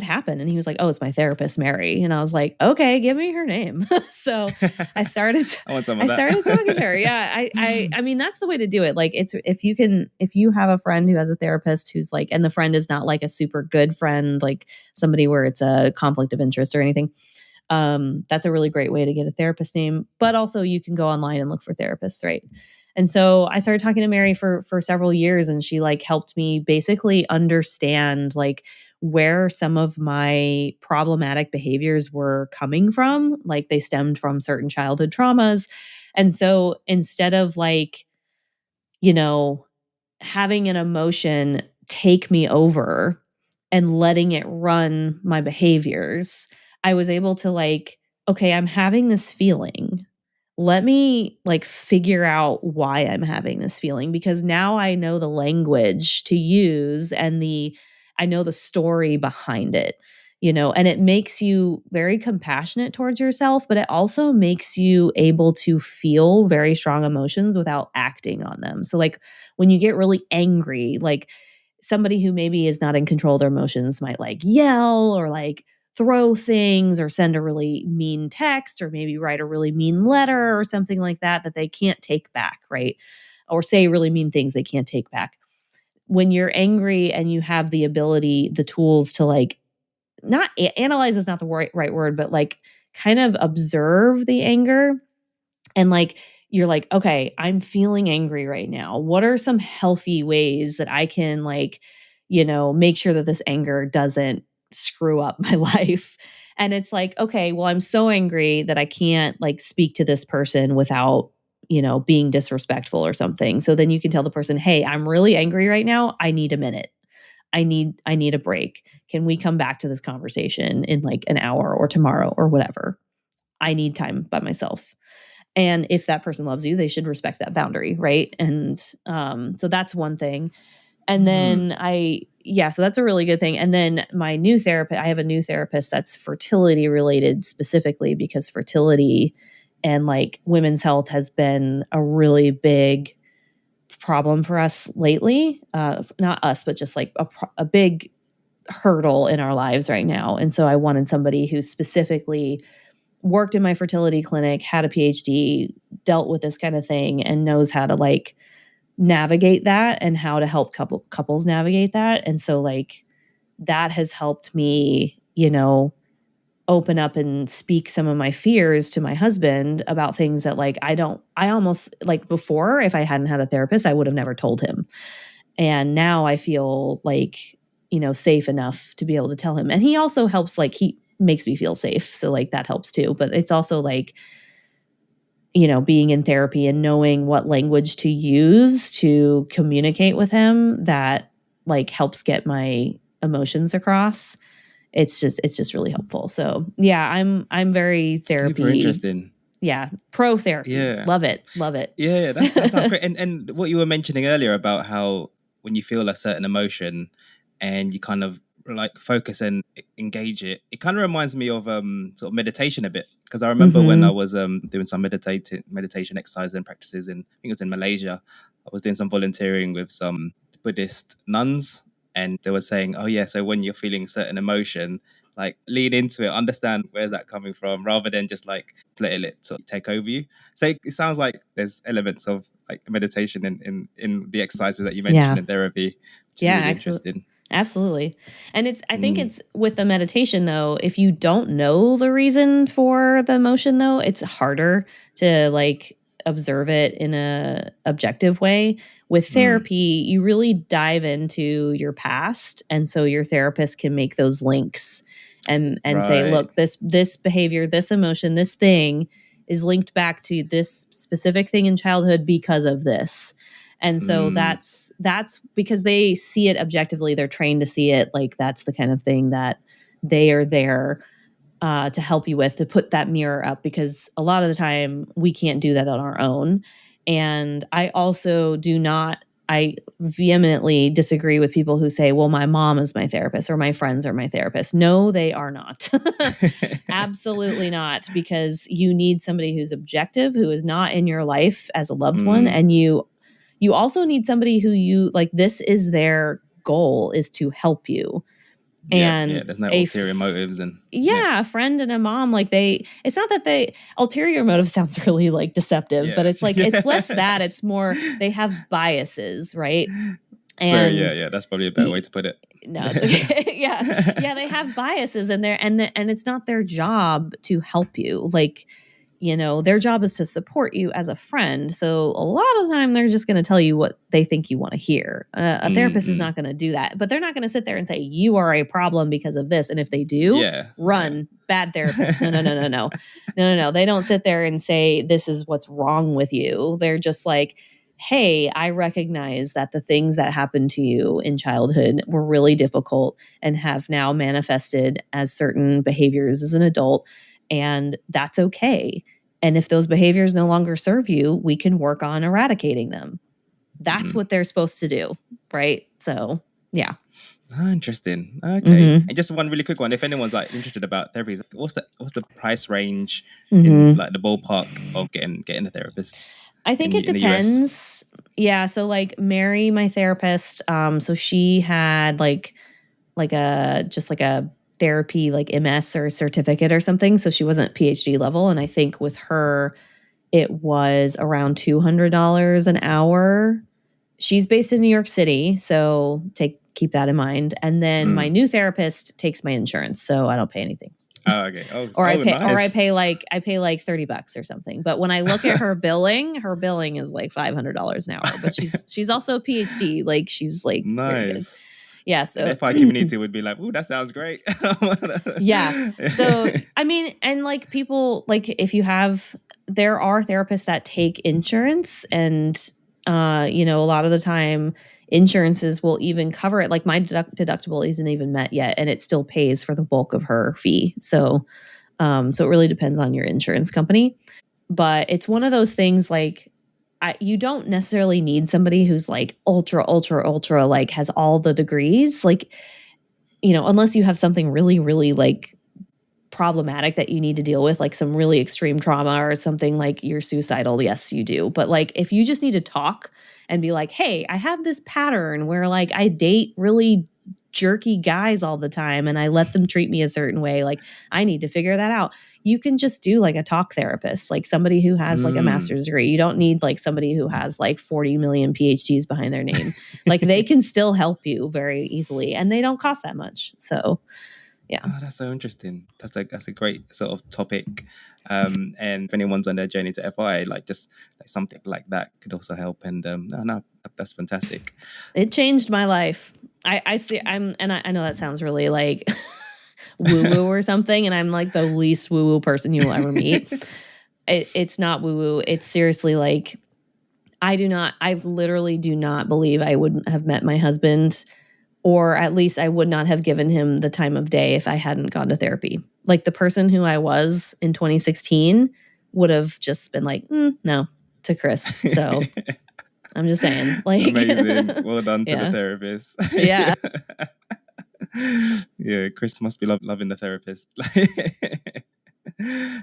A: happened? And he was like, oh, it's my therapist, Mary. And I was like, okay, give me her name. So I started,
B: I want some of
A: I started talking to her. Yeah. I mean, that's the way to do it. It's, if you have a friend who has a therapist who's and the friend is not a super good friend, somebody where it's a conflict of interest or anything, that's a really great way to get a therapist name. But also you can go online and look for therapists, right? And so I started talking to Mary for several years, and she helped me basically understand where some of my problematic behaviors were coming from. They stemmed from certain childhood traumas. And so instead of having an emotion take me over and letting it run my behaviors, I was able to okay, I'm having this feeling. Let me figure out why I'm having this feeling, because now I know the language to use, and I know the story behind it, and it makes you very compassionate towards yourself, but it also makes you able to feel very strong emotions without acting on them. So when you get really angry, somebody who maybe is not in control of their emotions might yell or throw things or send a really mean text or maybe write a really mean letter or something like that they can't take back, right? Or say really mean things they can't take back. When you're angry and you have the ability, the tools to not analyze is not the right word, but kind of observe the anger, and you're okay, I'm feeling angry right now. What are some healthy ways that I can make sure that this anger doesn't screw up my life? And it's okay, well, I'm so angry that I can't speak to this person without being disrespectful or something. So then you can tell the person, hey, I'm really angry right now. I need a minute. I need a break. Can we come back to this conversation in an hour or tomorrow or whatever? I need time by myself. And if that person loves you, they should respect that boundary, right? And so that's one thing. And then so that's a really good thing. And then my new therapist, I have a new therapist that's fertility related specifically, because fertility and women's health has been a really big problem for us lately. Not us, but just a big hurdle in our lives right now. And so I wanted somebody who specifically worked in my fertility clinic, had a PhD, dealt with this kind of thing, and knows how to navigate that and how to help couples navigate that. And so that has helped me, open up and speak some of my fears to my husband about things that I almost before, if I hadn't had a therapist, I would have never told him. And now I feel safe enough to be able to tell him. And he also helps, he makes me feel safe. So that helps too. But it's also being in therapy and knowing what language to use to communicate with him that helps get my emotions across. It's just really helpful. So yeah, I'm very therapy.
B: Super interesting.
A: Yeah. Pro therapy.
B: Yeah.
A: Love it.
B: Yeah, that sounds great. And what you were mentioning earlier about how when you feel a certain emotion and you kind of like focus and engage it. It kind of reminds me of sort of meditation a bit, because I remember when I was doing some meditation exercises and practices in, I think it was in Malaysia. I was doing some volunteering with some Buddhist nuns, and they were saying, oh yeah, so when you're feeling certain emotion, like lean into it, understand where's that coming from, rather than just like let it sort of take over you. So it sounds like there's elements of like meditation in the exercises that you mentioned in therapy, which is really interesting.
A: Absolutely. And I think it's with the meditation though, if you don't know the reason for the emotion though, it's harder to like observe it in a objective way. With therapy, you really dive into your past, and so your therapist can make those links and say, look, this behavior, this emotion, this thing is linked back to this specific thing in childhood because of this. And so that's because they see it objectively. They're trained to see it. Like that's the kind of thing that they are there to help you with, to put that mirror up, because a lot of the time we can't do that on our own. And I vehemently disagree with people who say, well, my mom is my therapist or my friends are my therapist. No, they are not. Absolutely not, because you need somebody who's objective, who is not in your life as a loved one. And you also need somebody who you like, this is their goal, is to help you. And
B: there's no ulterior motives. And
A: a friend and a mom, like it's not that ulterior motive sounds really like deceptive, but it's like, it's less that, it's more, they have biases, right? And
B: so that's probably a better way to put it.
A: No, it's okay. Yeah, they have biases in there, and it's not their job to help you. Like, their job is to support you as a friend. So a lot of the time they're just going to tell you what they think you want to hear. A therapist is not going to do that, but they're not going to sit there and say, you are a problem because of this. And if they do, run. Bad therapist. No. They don't sit there and say, this is what's wrong with you. They're just like, hey, I recognize that the things that happened to you in childhood were really difficult and have now manifested as certain behaviors as an adult. And that's okay. And if those behaviors no longer serve you, we can work on eradicating them. That's what they're supposed to do, right? So, yeah.
B: Oh, interesting. Okay. And just one really quick one. If anyone's like interested about therapy, what's the price range in like the ballpark of getting a therapist?
A: I think it depends. Yeah. So like Mary, my therapist, so she had like a therapy, like MS or certificate or something. So she wasn't PhD level. And I think with her, it was around $200 an hour. She's based in New York City. So keep that in mind. And then my new therapist takes my insurance. So I don't pay anything.
B: Oh, okay.
A: I pay like $30 or something. But when I look at her billing is like $500 an hour. But she's also a PhD. Like she's like
B: nice.
A: Yeah, so
B: the FI community would be like, "Ooh, that sounds great."
A: Yeah. So I mean, and like people, like there are therapists that take insurance, and a lot of the time insurances will even cover it. Like my deductible isn't even met yet, and it still pays for the bulk of her fee. So it really depends on your insurance company. But it's one of those things like, you don't necessarily need somebody who's like ultra, like has all the degrees, like, unless you have something really, really like problematic that you need to deal with, like some really extreme trauma or something, like you're suicidal. Yes, you do. But like, if you just need to talk and be like, hey, I have this pattern where like I date really jerky guys all the time and I let them treat me a certain way, like I need to figure that out. You can just do like a talk therapist, like somebody who has like a master's degree. You don't need like somebody who has like 40 million PhDs behind their name. Like they can still help you very easily, and they don't cost that much. So yeah.
B: Oh, that's so interesting. That's a great sort of topic. And if anyone's on their journey to FI, like just like something like that could also help. And no, that's fantastic.
A: It changed my life. I know that sounds really like woo-woo or something, and I'm like the least woo-woo person you will ever meet. It's not woo-woo. It's seriously like, I literally do not believe I would have met my husband, or at least I would not have given him the time of day if I hadn't gone to therapy. Like the person who I was in 2016 would have just been like, no, to Chris. So I'm just saying, like,
B: amazing. Well done to the therapist.
A: Yeah.
B: Yeah, Chris must be loving the therapist.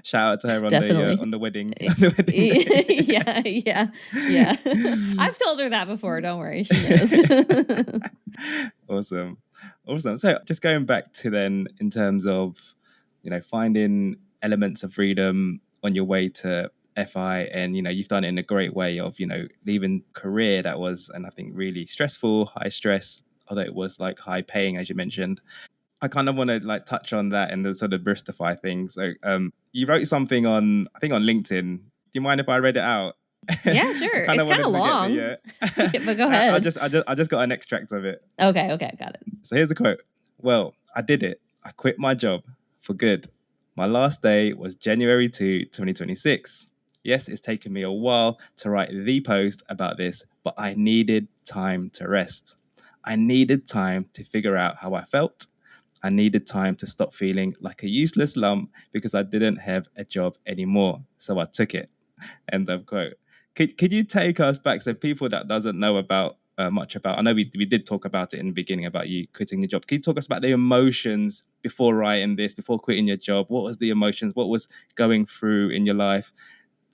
B: Shout out to her
A: Definitely.
B: on the wedding on the wedding day.
A: Yeah. I've told her that before. Don't worry, she knows.
B: Awesome. So just going back to then in terms of, finding elements of freedom on your way to FI, and, you've done it in a great way of, leaving career that was, and I think really stressful, high stress, although it was like high paying, as you mentioned. I kind of want to like touch on that and the sort of Barista FI thing. So you wrote something on, I think on LinkedIn. Do you mind if I read it out?
A: Yeah, sure. It's kind of long. But go ahead.
B: I just got an extract of it.
A: Okay, got it.
B: So here's the quote. Well, I did it. I quit my job for good. My last day was January 2, 2026. Yes, it's taken me a while to write the post about this, but I needed time to rest. I needed time to figure out how I felt. I needed time to stop feeling like a useless lump because I didn't have a job anymore. So I took it. End of quote. Could you take us back, so people that doesn't know about much about, I know we did talk about it in the beginning about you quitting your job. Can you talk us about the emotions before writing this, before quitting your job? What was the emotions? What was going through in your life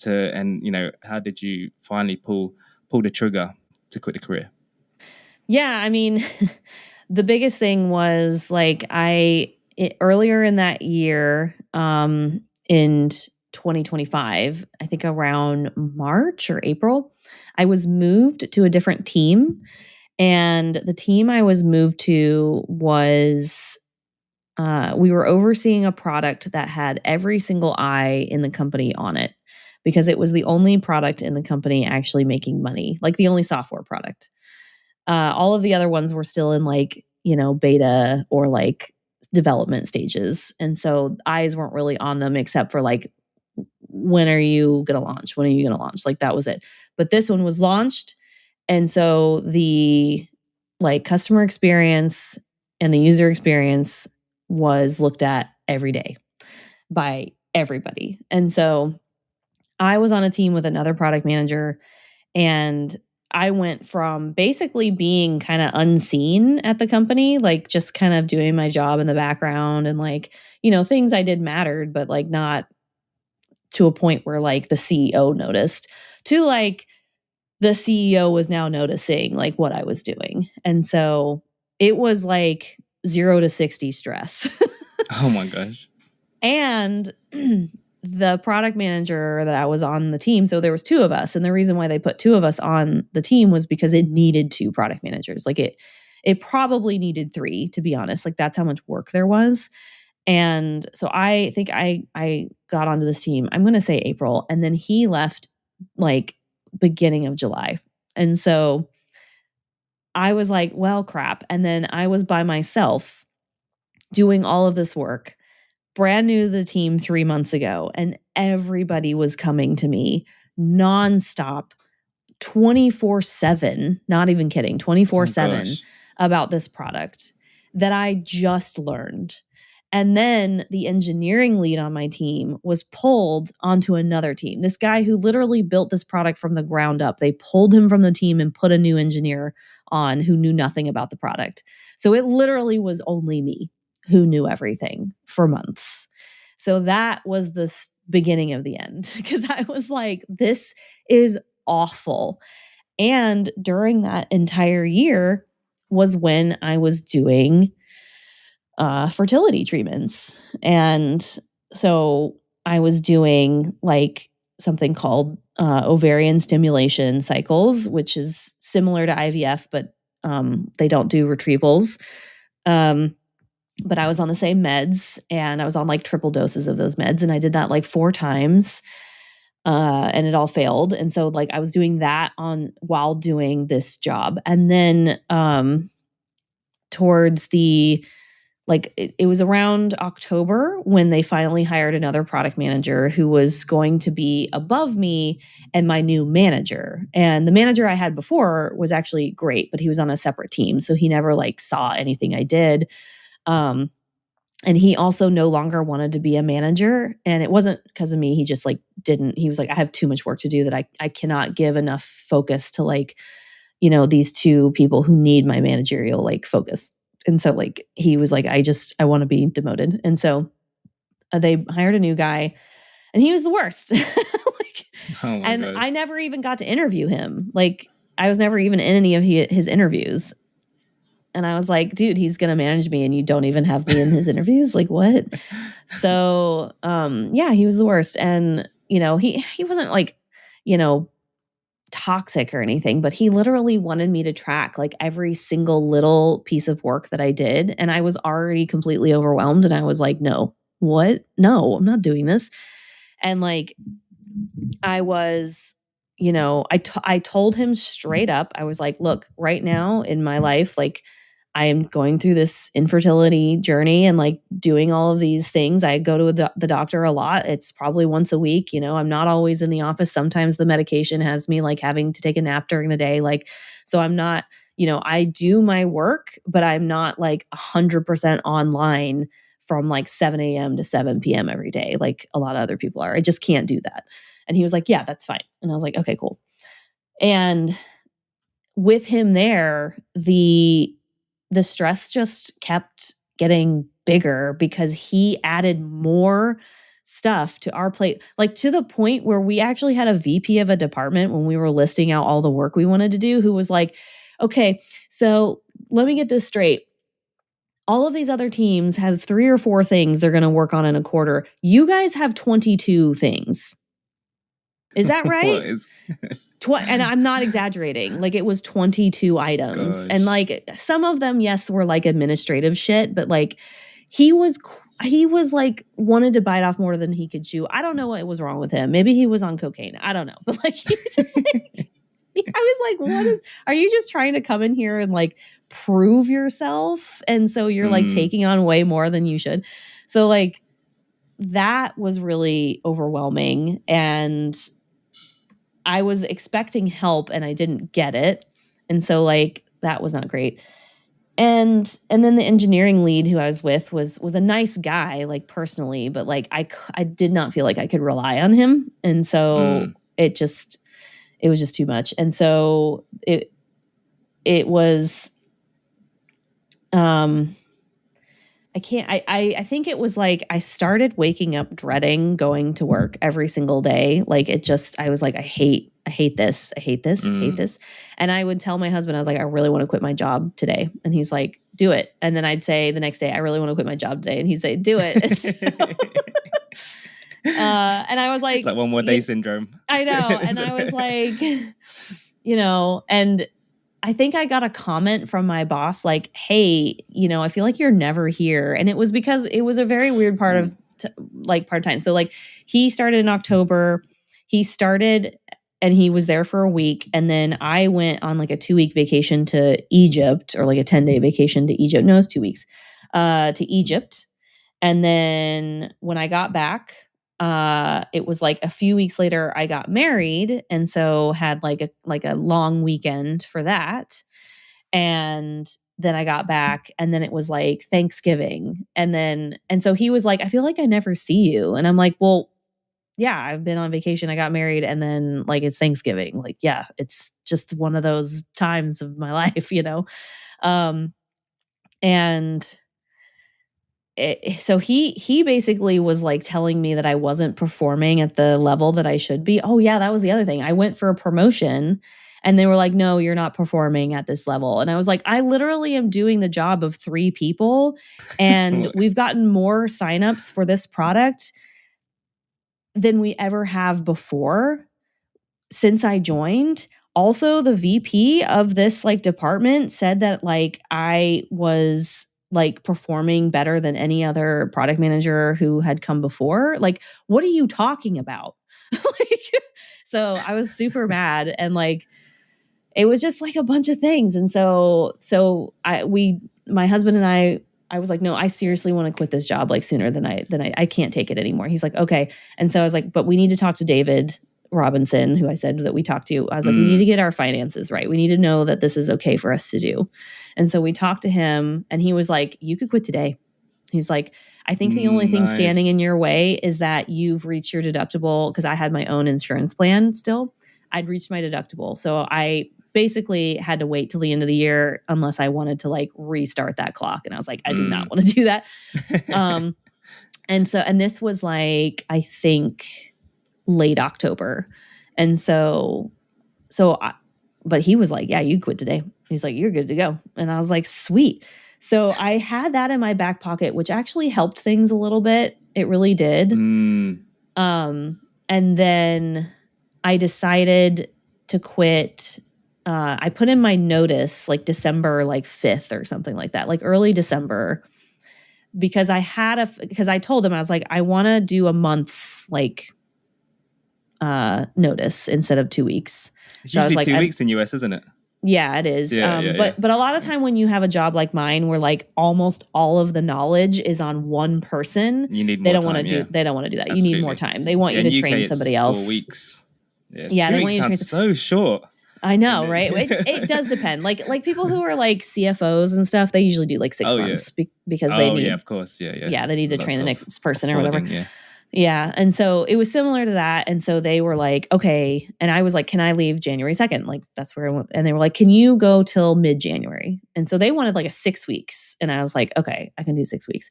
B: how did you finally pull the trigger to quit the career?
A: Yeah, I mean, the biggest thing was like earlier in that year, in 2025, I think around March or April, I was moved to a different team. And the team I was moved to was, we were overseeing a product that had every single eye in the company on it because it was the only product in the company actually making money, like the only software product. All of the other ones were still in like, beta or like development stages. And so eyes weren't really on them except for like, when are you going to launch? When are you going to launch? Like that was it. But this one was launched. And so the like customer experience and the user experience was looked at every day by everybody. And so I was on a team with another product manager, and I went from basically being kind of unseen at the company, like just kind of doing my job in the background and like, things I did mattered, but like not to a point where like the CEO noticed, to like the CEO was now noticing like what I was doing. And so it was like 0 to 60 stress.
B: Oh my gosh.
A: And the product manager that I was on the team, so there was 2 of us, and the reason why they put 2 of us on the team was because it needed 2 product managers. Like it probably needed 3, to be honest. Like that's how much work there was. And so I think I got onto this team, I'm going to say April, and then he left like beginning of July. And so I was like, well, crap. And then I was by myself doing all of this work, brand new to the team 3 months ago, and everybody was coming to me nonstop, 24/7, not even kidding, 24/7 about this product that I just learned. And then the engineering lead on my team was pulled onto another team. This guy who literally built this product from the ground up, they pulled him from the team and put a new engineer on who knew nothing about the product. So it literally was only me who knew everything for months. So that was the beginning of the end, because I was like, this is awful. And during that entire year was when I was doing fertility treatments. And so I was doing like something called ovarian stimulation cycles, which is similar to IVF, but they don't do retrievals. But I was on the same meds, and I was on like triple doses of those meds. And I did that like 4 times. And it all failed. And so like I was doing that while doing this job. And then towards the it was around October when they finally hired another product manager who was going to be above me and my new manager. And the manager I had before was actually great, but he was on a separate team. So he never like saw anything I did. And he also no longer wanted to be a manager. And it wasn't because of me. He just like didn't, he was like, I have too much work to do that I cannot give enough focus to like, these 2 people who need my managerial like focus. And so like, he was like, I want to be demoted. And so they hired a new guy and he was the worst. Like,
B: Oh my
A: and
B: gosh.
A: I never even got to interview him. Like, I was never even in any of his interviews. And I was like, dude, he's going to manage me and you don't even have me in his interviews. Like, what? So, yeah, he was the worst. And, you know, he wasn't like, you know, toxic or anything, but he literally wanted me to track like every single little piece of work that I did. And I was already completely overwhelmed. And I was like, no, what? No, I'm not doing this. And like, I was, you know, I told him straight up, I was like, look, right now in my life, like, I am going through this infertility journey and like doing all of these things. I go to the doctor a lot. It's probably once a week. You know, I'm not always in the office. Sometimes the medication has me like having to take a nap during the day. Like, so I'm not, you know, I do my work, but I'm not like 100% online from like 7 a.m. to 7 p.m. every day, like a lot of other people are. I just can't do that. And he was like, yeah, that's fine. And I was like, okay, cool. And with him there, the stress just kept getting bigger because he added more stuff to our plate, like to the point where we actually had a VP of a department when we were listing out all the work we wanted to do, who was like, okay, so let me get this straight. All of these other teams have 3 or 4 things they're going to work on in a quarter. You guys have 22 things. Is that right? And I'm not exaggerating. Like, it was 22 items.
B: Gosh.
A: And like, some of them, yes, were like administrative shit, but like, he was like wanted to bite off more than he could chew. I don't know what was wrong with him. Maybe he was on cocaine. I don't know. But like, he was just like, I was like, are you just trying to come in here and like prove yourself? And so you're like taking on way more than you should. So like, that was really overwhelming. And I was expecting help and I didn't get it. And so like, that was not great. And then the engineering lead who I was with was a nice guy, like personally, but like I did not feel like I could rely on him. And so it was just too much. And so it was, I think it was like, I started waking up dreading going to work every single day. Like I was like, I hate this. I hate this. I hate this. And I would tell my husband, I was like, I really want to quit my job today. And he's like, do it. And then I'd say the next day, I really want to quit my job today. And he'd say, do it. And I was like,
B: it's like one more day syndrome.
A: I know. And I was like, you know, and I think I got a comment from my boss like, hey, you know, I feel like you're never here. And it was because it was a very weird part of like part-time. So like, he started in October. He started and he was there for a week. And then I went on like a 2-week vacation to Egypt, or like a 10-day vacation to Egypt. No, it was 2 weeks to Egypt. And then when I got back, it was like a few weeks later I got married, and so had like a long weekend for that. And then I got back, and then it was like Thanksgiving. And so he was like, I feel like I never see you. And I'm like, well, yeah, I've been on vacation. I got married, and then like it's Thanksgiving. Like, yeah, it's just one of those times of my life, you know? And so he basically was like telling me that I wasn't performing at the level that I should be. Oh yeah, that was the other thing. I went for a promotion and they were like, no, you're not performing at this level. And I was like, I literally am doing the job of 3 people and we've gotten more signups for this product than we ever have before since I joined. Also, the VP of this like department said that like I was like performing better than any other product manager who had come before. Like, what are you talking about? Like, so I was super mad, and like, it was just like a bunch of things. And so my husband and I was like, no, I seriously want to quit this job like sooner than I can't take it anymore. He's like, okay. And so I was like, but we need to talk to David Robinson, who I said that we talked to. I was like, we need to get our finances right. We need to know that this is okay for us to do. And so we talked to him, and he was like, you could quit today. He's like, I think the only thing standing in your way is that you've reached your deductible, because I had my own insurance plan still. I'd reached my deductible. So I basically had to wait till the end of the year unless I wanted to like restart that clock. And I was like, I do not want to do that. And this was like, I think late October. And but he was like, yeah, you quit today. He's like, you're good to go. And I was like, sweet. So I had that in my back pocket, which actually helped things a little bit. It really did. And then I decided to quit. I put in my notice like December like 5th or something like that, like early December, because because I told them, I was like, I want to do a month's like notice instead of 2 weeks.
B: It's usually like, 2 weeks in US, isn't it?
A: Yeah, it is. But a lot of time when you have a job like mine, where like almost all of the knowledge is on one person,
B: you need more
A: they don't
B: time,
A: want to do. They don't want to do that.
B: Absolutely.
A: You need more time. They want you to train somebody else.
B: 4 weeks.
A: Yeah,
B: 2
A: they want
B: weeks
A: you to train.
B: Sounds so short.
A: I know, right? It does depend. Like people who are like CFOs and stuff, they usually do like 6 months because they need.
B: Of course,
A: yeah, they need to train the next person or whatever.
B: Yeah.
A: Yeah. And so it was similar to that. And so they were like, okay. And I was like, can I leave January 2nd? Like, that's where I went. And they were like, can you go till mid-January? And so they wanted like a 6 weeks. And I was like, okay, I can do 6 weeks.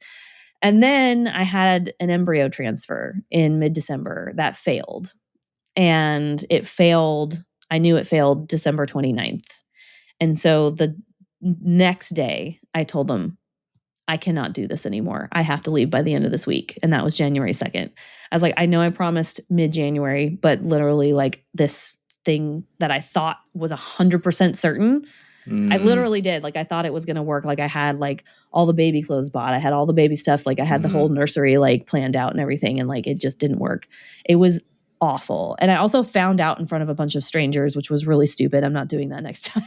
A: And then I had an embryo transfer in mid-December that failed. And it failed. I knew it failed December 29th. And so the next day I told them, I cannot do this anymore. I have to leave by the end of this week. And that was January 2nd. I was like, I know I promised mid-January, but literally like this thing that I thought was 100% certain, I literally did. Like I thought it was going to work. Like I had like all the baby clothes bought. I had all the baby stuff. Like I had the whole nursery like planned out and everything. And like, it just didn't work. It was awful. And I also found out in front of a bunch of strangers, which was really stupid. I'm not doing that next time.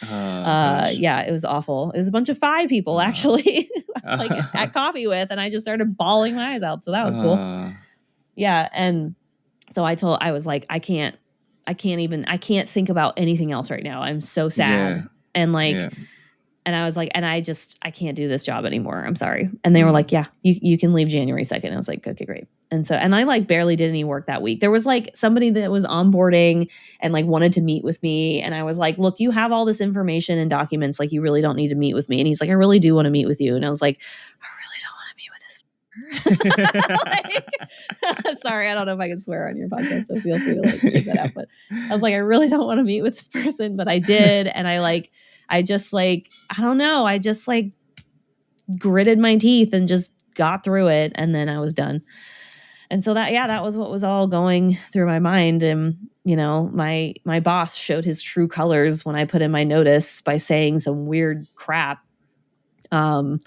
A: Yeah, it was awful. It was a bunch of 5 people actually like at coffee with, and I just started bawling my eyes out. So that was cool. Yeah. And so I was like, I can't think about anything else right now. I'm so sad.
B: Yeah.
A: And like, and I was like, and I can't do this job anymore. I'm sorry. And they were like, yeah, you can leave January 2nd. I was like, okay, great. And so, and I like barely did any work that week. There was like somebody that was onboarding and like wanted to meet with me. And I was like, look, you have all this information and documents. Like you really don't need to meet with me. And he's like, I really do want to meet with you. And I was like, I really don't want to meet with this. Like, sorry, I don't know if I can swear on your podcast, so feel free to like take that out. But I was like, I really don't want to meet with this person, but I did. And I just gritted my teeth and just got through it. And then I was done. And so that was what was all going through my mind. And, you know, my boss showed his true colors when I put in my notice by saying some weird crap. You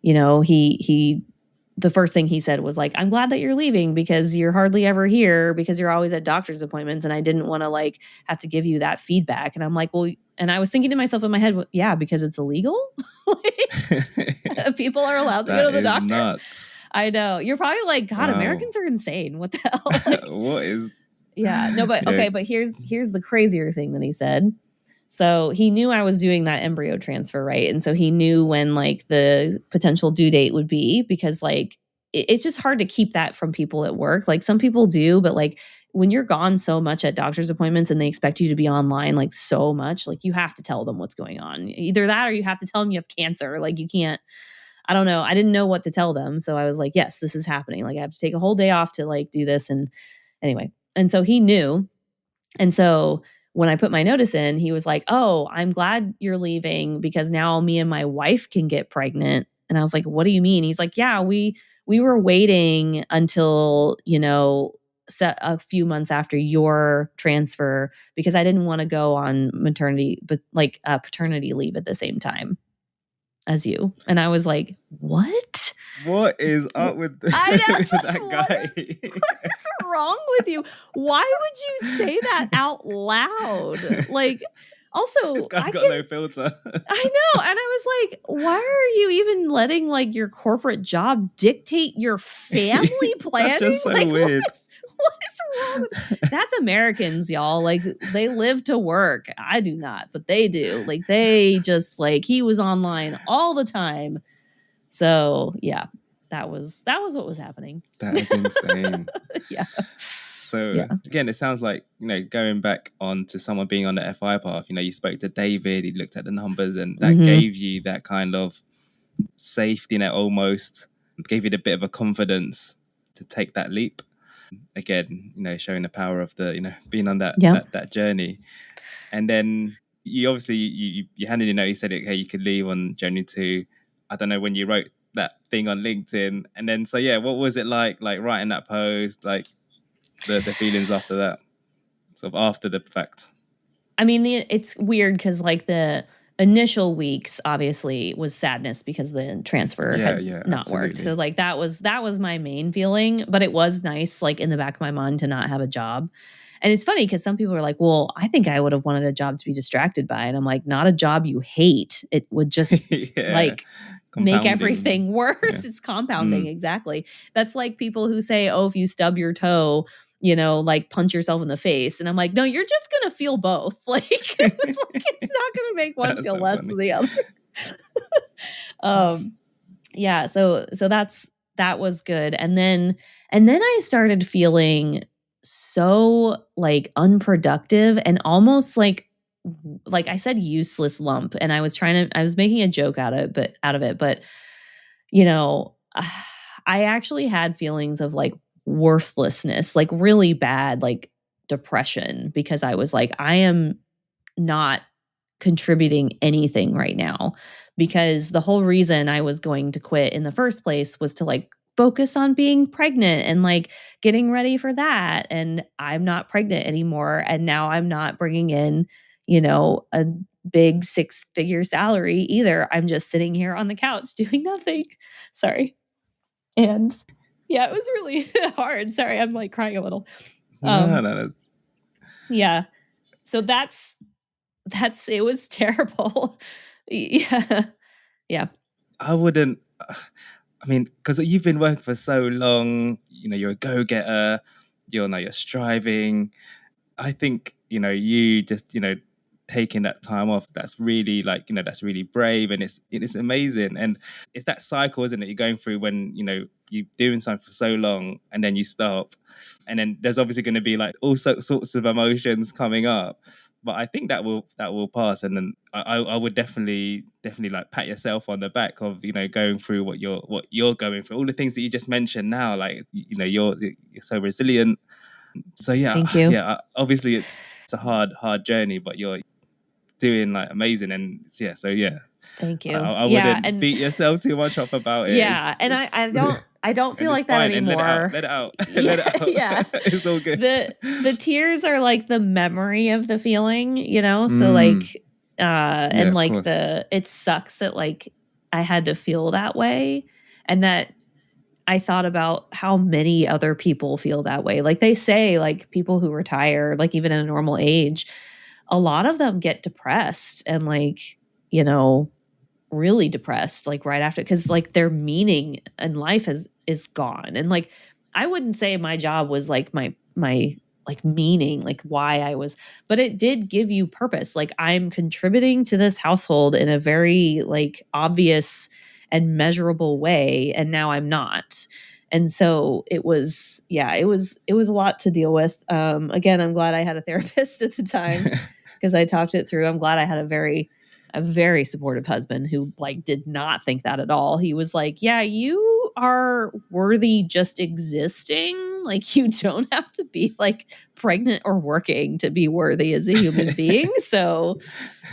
A: know, the first thing he said was like, I'm glad that you're leaving because you're hardly ever here because you're always at doctor's appointments. And I didn't want to like have to give you that feedback. And I'm like, well, and I was thinking to myself in my head, well, yeah, because it's illegal. Like, people are allowed to go to the doctor.
B: Nuts.
A: I know. You're probably like, God, wow. Americans are insane. What the hell? Like,
B: what is?
A: Yeah, no, but okay. But here's the crazier thing that he said. So he knew I was doing that embryo transfer, right? And so he knew when like the potential due date would be because like it's just hard to keep that from people at work. Like some people do, but like when you're gone so much at doctor's appointments and they expect you to be online like so much, like you have to tell them what's going on. Either that or you have to tell them you have cancer. Like you can't, I don't know. I didn't know what to tell them. So I was like, yes, this is happening. Like I have to take a whole day off to like do this. And anyway, and so he knew. And so when I put my notice in, he was like, oh, I'm glad you're leaving because now me and my wife can get pregnant. And I was like, what do you mean? He's like, yeah, we were waiting until, you know, a few months after your transfer because I didn't want to go on maternity, but like paternity leave at the same time as you. And I was like, what?
B: What is up with, with that guy?
A: What is wrong with you? Why would you say that out loud? Like, also,
B: this guy's got no filter.
A: I know. And I was like, why are you even letting like your corporate job dictate your family planning?
B: That's just so
A: like,
B: weird.
A: What is wrong with that's Americans, y'all. Like they live to work. I do not, but they do. Like they just like he was online all the time. So yeah. that was what was happening.
B: That is insane.
A: Yeah.
B: So again, it sounds like, going back on to someone being on the FI path, you spoke to David, he looked at the numbers, and that gave you that kind of safety net, almost gave you a bit of a confidence to take that leap. Again, showing the power of the, being on that journey. And then you obviously, you handed your note, you said, okay, you could leave on January 2. I don't know when you wrote that thing on LinkedIn. And then, so yeah, what was it like writing that post, like the feelings after that, sort of after the fact?
A: I mean, it's weird because like the initial weeks obviously was sadness because the transfer had not
B: absolutely
A: worked. So like that was my main feeling, but it was nice, like in the back of my mind, to not have a job. And it's funny because some people are like, well, I think I would have wanted a job to be distracted by. And I'm like, not a job you hate. It would just like make everything worse. Yeah. It's compounding. Exactly. That's like people who say, oh, if you stub your toe, like punch yourself in the face. And I'm like, no, you're just going to feel both. Like, it's not going to make one feel less than the other. Yeah. So that was good. And then I started feeling so like unproductive and almost like I said, useless lump. And I was making a joke out of it. But, I actually had feelings of like worthlessness, like really bad, like depression, because I was like, I am not contributing anything right now, because the whole reason I was going to quit in the first place was to like focus on being pregnant and like getting ready for that. And I'm not pregnant anymore. And now I'm not bringing in, a big 6-figure salary either. I'm just sitting here on the couch doing nothing. Sorry. And yeah, it was really hard. Sorry, I'm like crying a little.
B: No.
A: Yeah. So that's it was terrible. Yeah. Yeah.
B: I wouldn't, I mean, because you've been working for so long, you're a go-getter, you're striving. I think, you just, taking that time off, that's really like, that's really brave, and it's amazing. And it's that cycle, isn't it, you're going through when, you're doing something for so long and then you stop. And then there's obviously going to be like all sorts of emotions coming up. But I think that will pass. And then I would definitely like pat yourself on the back of, going through what you're going through, all the things that you just mentioned now, like, you're so resilient. So yeah,
A: thank you.
B: Yeah, obviously it's a hard journey, but you're doing like amazing. And yeah, so yeah.
A: Thank you.
B: I wouldn't beat yourself too much up about it.
A: Yeah, I don't feel like that anymore.
B: Let it out. Let it out.
A: Yeah.
B: It's all good.
A: The tears are like the memory of the feeling, so like and like it sucks that like I had to feel that way, and that I thought about how many other people feel that way. Like they say, like people who retire, like even at a normal age, a lot of them get depressed and like, really depressed, like right after, because like their meaning in life is gone. And like I wouldn't say my job was like my like meaning, like why I was, but it did give you purpose. Like I'm contributing to this household in a very like obvious and measurable way, and now I'm not. And so it was a lot to deal with. Again, I'm glad I had a therapist at the time because I talked it through. I'm glad I had a very supportive husband who like did not think that at all. He was like, yeah, you are worthy just existing. Like you don't have to be like pregnant or working to be worthy as a human being. So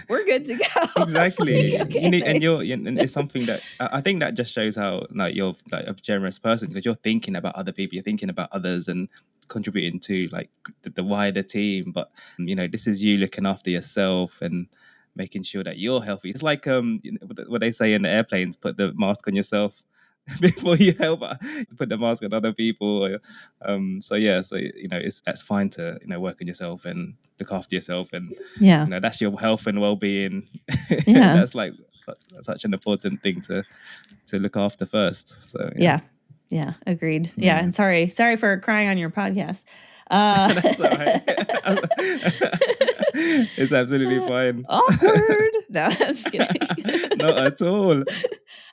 A: we're good to go.
B: Exactly.
A: Like, okay,
B: and it's something that I think that just shows how like you're like a generous person, because you're thinking about other people, you're thinking about others and contributing to like the wider team. But this is you looking after yourself and making sure that you're healthy. It's like what they say in the airplanes, put the mask on yourself before you help put the mask on other people. So that's fine to work on yourself and look after yourself, and that's your health and well-being.
A: Yeah.
B: That's like such an important thing to look after first. So
A: yeah, agreed. Yeah, and sorry for crying on your podcast.
B: That's all right. It's absolutely fine.
A: Awkward. No, I'm just kidding.
B: Not at all.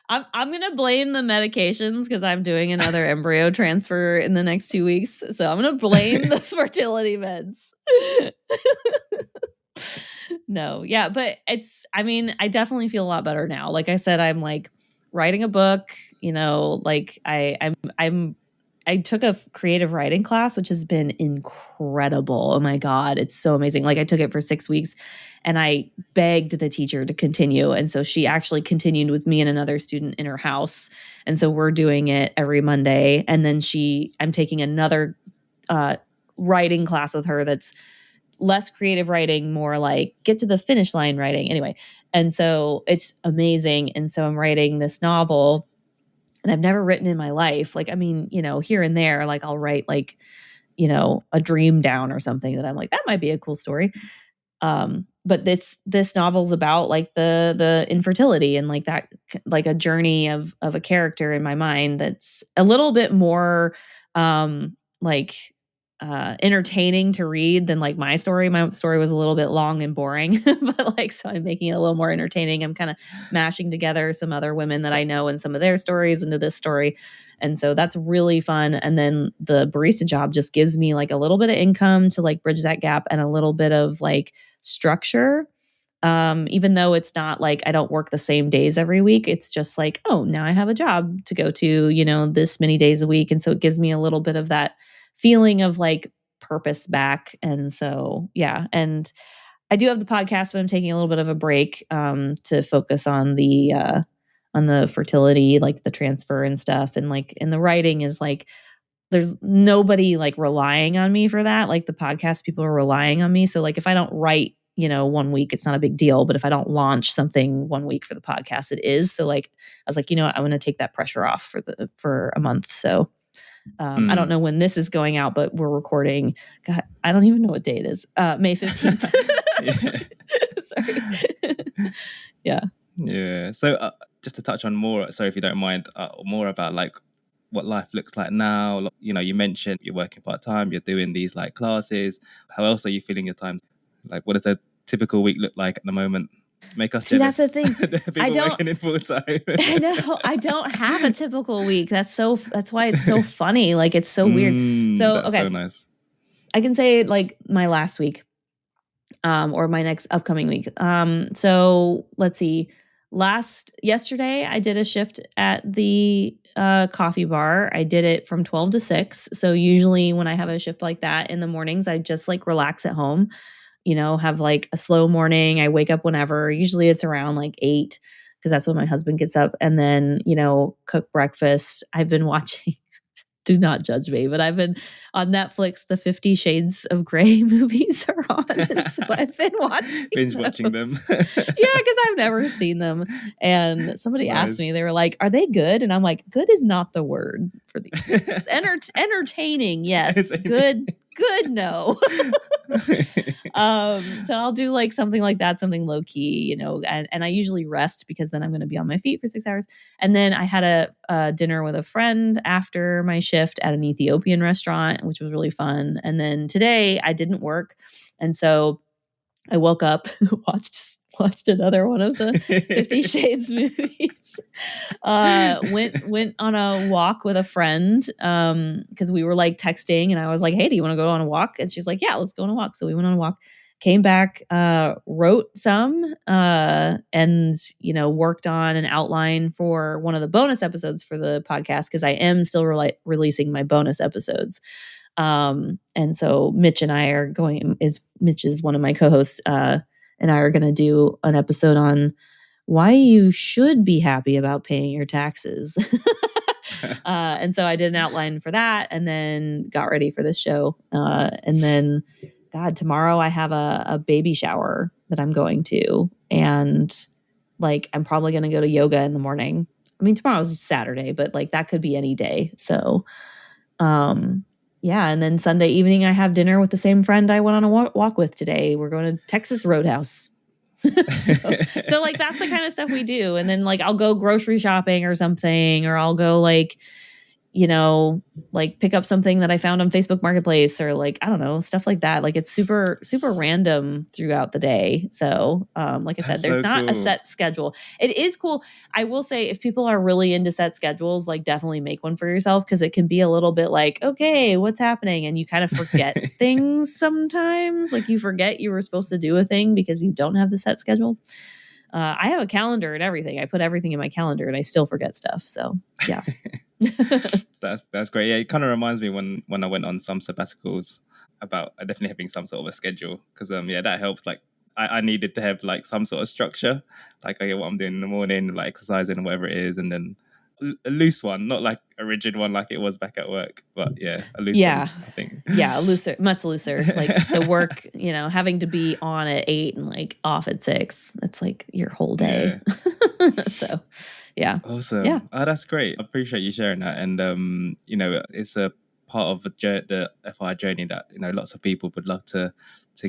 A: I'm gonna blame the medications because I'm doing another embryo transfer in the next 2 weeks. So I'm gonna blame the fertility meds. No, yeah, but I mean, I definitely feel a lot better now. Like I said, I'm like writing a book, like I took a creative writing class, which has been incredible. Oh my God, it's so amazing. Like I took it for 6 weeks and I begged the teacher to continue. And so she actually continued with me and another student in her house. And so we're doing it every Monday. And then I'm taking another writing class with her that's less creative writing, more like get to the finish line writing. Anyway, and so it's amazing. And so I'm writing this novel and I've never written in my life. Like, I mean, here and there, like I'll write like, a dream down or something that I'm like, that might be a cool story. But this novel's about like the infertility and like that, like a journey of a character in my mind that's a little bit more entertaining to read than like my story. My story was a little bit long and boring, but like, so I'm making it a little more entertaining. I'm kind of mashing together some other women that I know and some of their stories into this story. And so that's really fun. And then the barista job just gives me like a little bit of income to like bridge that gap and a little bit of like structure. Even though it's not like I don't work the same days every week, it's just like, oh, now I have a job to go to, this many days a week. And so it gives me a little bit of that feeling of like purpose back. And so, yeah. And I do have the podcast, but I'm taking a little bit of a break to focus on the fertility, like the transfer and stuff. And like, and the writing is like, there's nobody like relying on me for that. Like the podcast people are relying on me. So like, if I don't write, 1 week, it's not a big deal. But if I don't launch something 1 week for the podcast, it is. So like, I was like, I'm going to take that pressure off for a month. So I don't know when this is going out, but we're recording. God, I don't even know what day it is. May 15th. Sorry. Yeah.
B: Yeah. So just to touch on more, sorry if you don't mind, more about like what life looks like now. You mentioned you're working part-time, you're doing these like classes. How else are you filling your time? Like, what does a typical week look like at the moment? Make us jealous.
A: That's the thing.
B: I don't working in full time.
A: I know. I don't have a typical week. That's why it's so funny. Like it's so weird. So
B: that's
A: okay,
B: so nice.
A: I can say like my last week, or my next upcoming week. So let's see. Yesterday, I did a shift at the coffee bar. I did it from 12 to 6. So usually when I have a shift like that in the mornings, I just like relax at home. Have like a slow morning. I wake up whenever. Usually it's around like 8 because that's when my husband gets up, and then, cook breakfast. I've been watching, do not judge me, but I've been on Netflix. The 50 Shades of Grey movies are on. So I've been
B: watching them.
A: Yeah, because I've never seen them. And somebody asked me, they were like, are they good? And I'm like, good is not the word for these. It's entertaining. Yes. Good, no. So I'll do like something like that, something low key, and I usually rest because then I'm going to be on my feet for 6 hours. And then I had a dinner with a friend after my shift at an Ethiopian restaurant, which was really fun. And then today I didn't work. And so I woke up, watched another one of the 50 Shades movies. Went on a walk with a friend because we were like texting, and I was like, hey, do you want to go on a walk? And she's like, yeah, let's go on a walk. So we went on a walk, came back, wrote some, and worked on an outline for one of the bonus episodes for the podcast, because I am still releasing my bonus episodes. And so Mitch is one of my co-hosts, and I are going to do an episode on why you should be happy about paying your taxes. And so I did an outline for that, and then got ready for this show. And then, God, tomorrow I have a baby shower that I'm going to. And like, I'm probably going to go to yoga in the morning. I mean, tomorrow's Saturday, but like that could be any day. So, yeah. And then Sunday evening, I have dinner with the same friend I went on a walk with today. We're going to Texas Roadhouse. so like, that's the kind of stuff we do. And then like, I'll go grocery shopping or something, or I'll go like, like pick up something that I found on Facebook Marketplace, or like, I don't know, stuff like that. Like it's super, super random throughout the day. So, like I said, there's not a set schedule. It is cool. I will say, if people are really into set schedules, like definitely make one for yourself, because it can be a little bit like, okay, what's happening? And you kind of forget things sometimes. Like you forget you were supposed to do a thing because you don't have the set schedule. I have a calendar and everything. I put everything in my calendar and I still forget stuff. So yeah.
B: That's great. Yeah, it kind of reminds me when I went on some sabbaticals about definitely having some sort of a schedule, because that helps. Like I needed to have like some sort of structure, like I get what I'm doing in the morning, like exercising or whatever it is, and then a loose one, not like a rigid one like it was back at work, but a loose one, I think.
A: Yeah, much looser. Like the work, having to be on at 8 and like off at 6. That's like your whole day. Yeah. So, yeah.
B: Awesome.
A: Yeah.
B: Oh, that's great. I appreciate you sharing that. And it's a part of the FI journey that lots of people would love to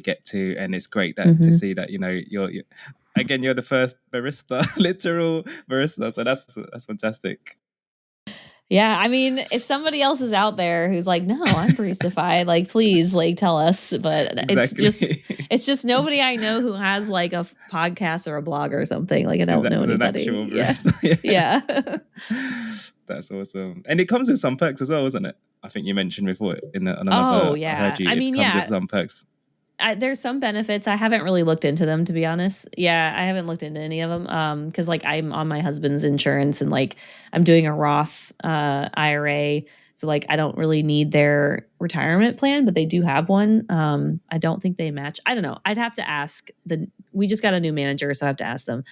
B: get to, and it's great that to see that you're the first barista, literal barista. So that's fantastic.
A: Yeah, I mean, if somebody else is out there who's like, no, I'm Barista FI, like, please, like, tell us. But
B: exactly.
A: it's just nobody I know who has like a podcast or a blog or something. Like, I don't know anybody.
B: An actual barista.
A: Yeah.
B: That's awesome. And it comes with some perks as well, isn't it? I think you mentioned before in another.
A: Oh, yeah.
B: I heard you. It comes with some perks.
A: There's some benefits. I haven't really looked into them, to be honest. Yeah, I haven't looked into any of them. Because like I'm on my husband's insurance, and like I'm doing a Roth IRA, so like I don't really need their retirement plan, but they do have one. I don't think they match. I don't know. I'd have to ask. We just got a new manager, so I have to ask them.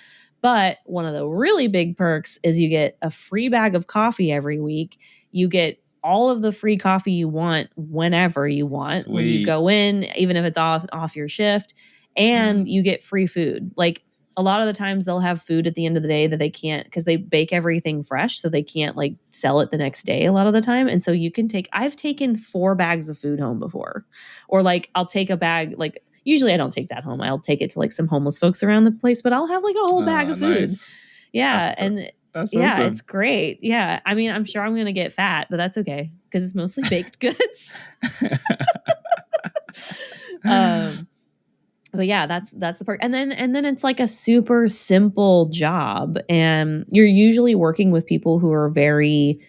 A: But one of the really big perks is you get a free bag of coffee every week. You get all of the free coffee you want whenever you want. Sweet. When you go in, even if it's off your shift, and you get free food. Like a lot of the times they'll have food at the end of the day that they can't, because they bake everything fresh, so they can't like sell it the next day a lot of the time. And so I've taken 4 bags of food home before, or like I'll take a bag, like usually I don't take that home. I'll take it to like some homeless folks around the place, but I'll have like a whole bag of food.
B: Nice.
A: Yeah.
B: That's
A: yeah,
B: awesome.
A: It's great. Yeah. I mean, I'm sure I'm going to get fat, but that's okay because it's mostly baked goods. But yeah, that's the perk. And then it's like a super simple job, and you're usually working with people who are very,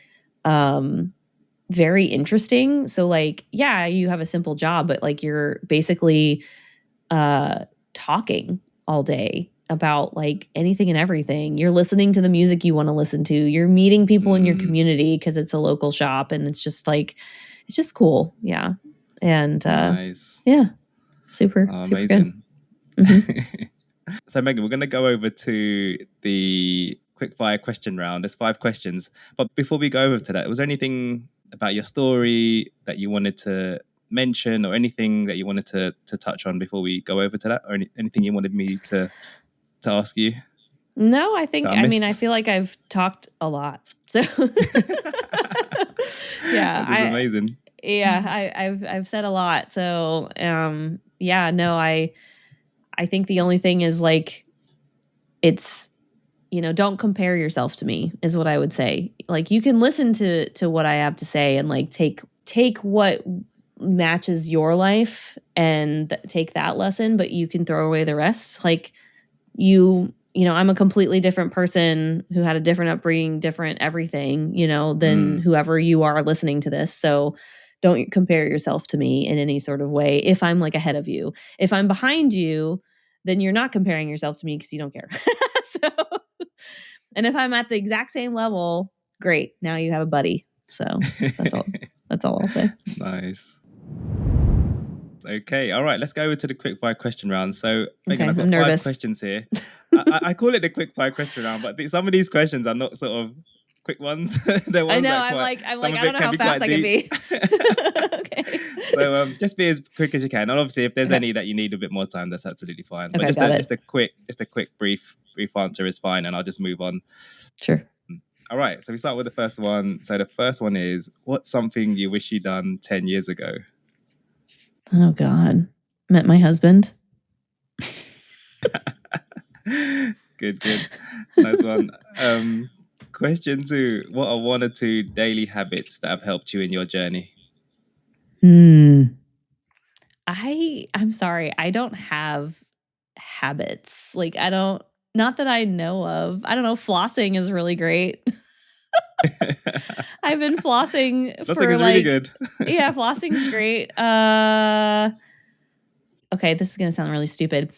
A: very interesting. So like, yeah, you have a simple job, but like you're basically talking all day about like anything and everything. You're listening to the music you want to listen to. You're meeting people in your community because it's a local shop, and it's just like, it's just cool. Yeah. And
B: nice.
A: Yeah, super
B: amazing.
A: Good. Mm-hmm.
B: So Meghan, we're going to go over to the quick fire question round. There's 5 questions, but before we go over to that, was there anything about your story that you wanted to mention, or anything that you wanted to touch on before we go over to that, or anything you wanted me to ask you?
A: No, I feel like I've talked a lot. So yeah,
B: this is amazing.
A: Yeah, I've said a lot. So yeah, no, I think the only thing is like, it's, don't compare yourself to me is what I would say. Like you can listen to what I have to say and like take what matches your life and take that lesson, but you can throw away the rest. Like I'm a completely different person who had a different upbringing, different everything, than whoever you are listening to this. So don't compare yourself to me in any sort of way. If I'm like ahead of you, if I'm behind you, then you're not comparing yourself to me because you don't care. So, and if I'm at the exact same level, great. Now you have a buddy. So that's all. That's all I'll say.
B: Nice. Okay. All right. Let's go over to the quick fire question round. So, Meghan, I've got 5 questions here. I call it the quick fire question round, but some of these questions are not sort of quick ones. They're ones
A: I know.
B: That
A: I'm like, I don't know how fast I can be. Okay.
B: So just be as quick as you can. And obviously, if there's any that you need a bit more time, that's absolutely fine.
A: Okay,
B: but just a quick, brief answer is fine, and I'll just move on.
A: Sure.
B: All right. So we start with the first one. So the first one is, what's something you wish you'd done 10 years ago?
A: Oh God, met my husband.
B: Good. Nice one. Question 2. What are 1 or 2 daily habits that have helped you in your journey?
A: I'm sorry, I don't have habits. Like I don't not that I know of. I don't know, flossing is really great. I've been flossing
B: Flossing
A: for
B: is really good.
A: yeah, flossing's great. Okay, this is going to sound really stupid.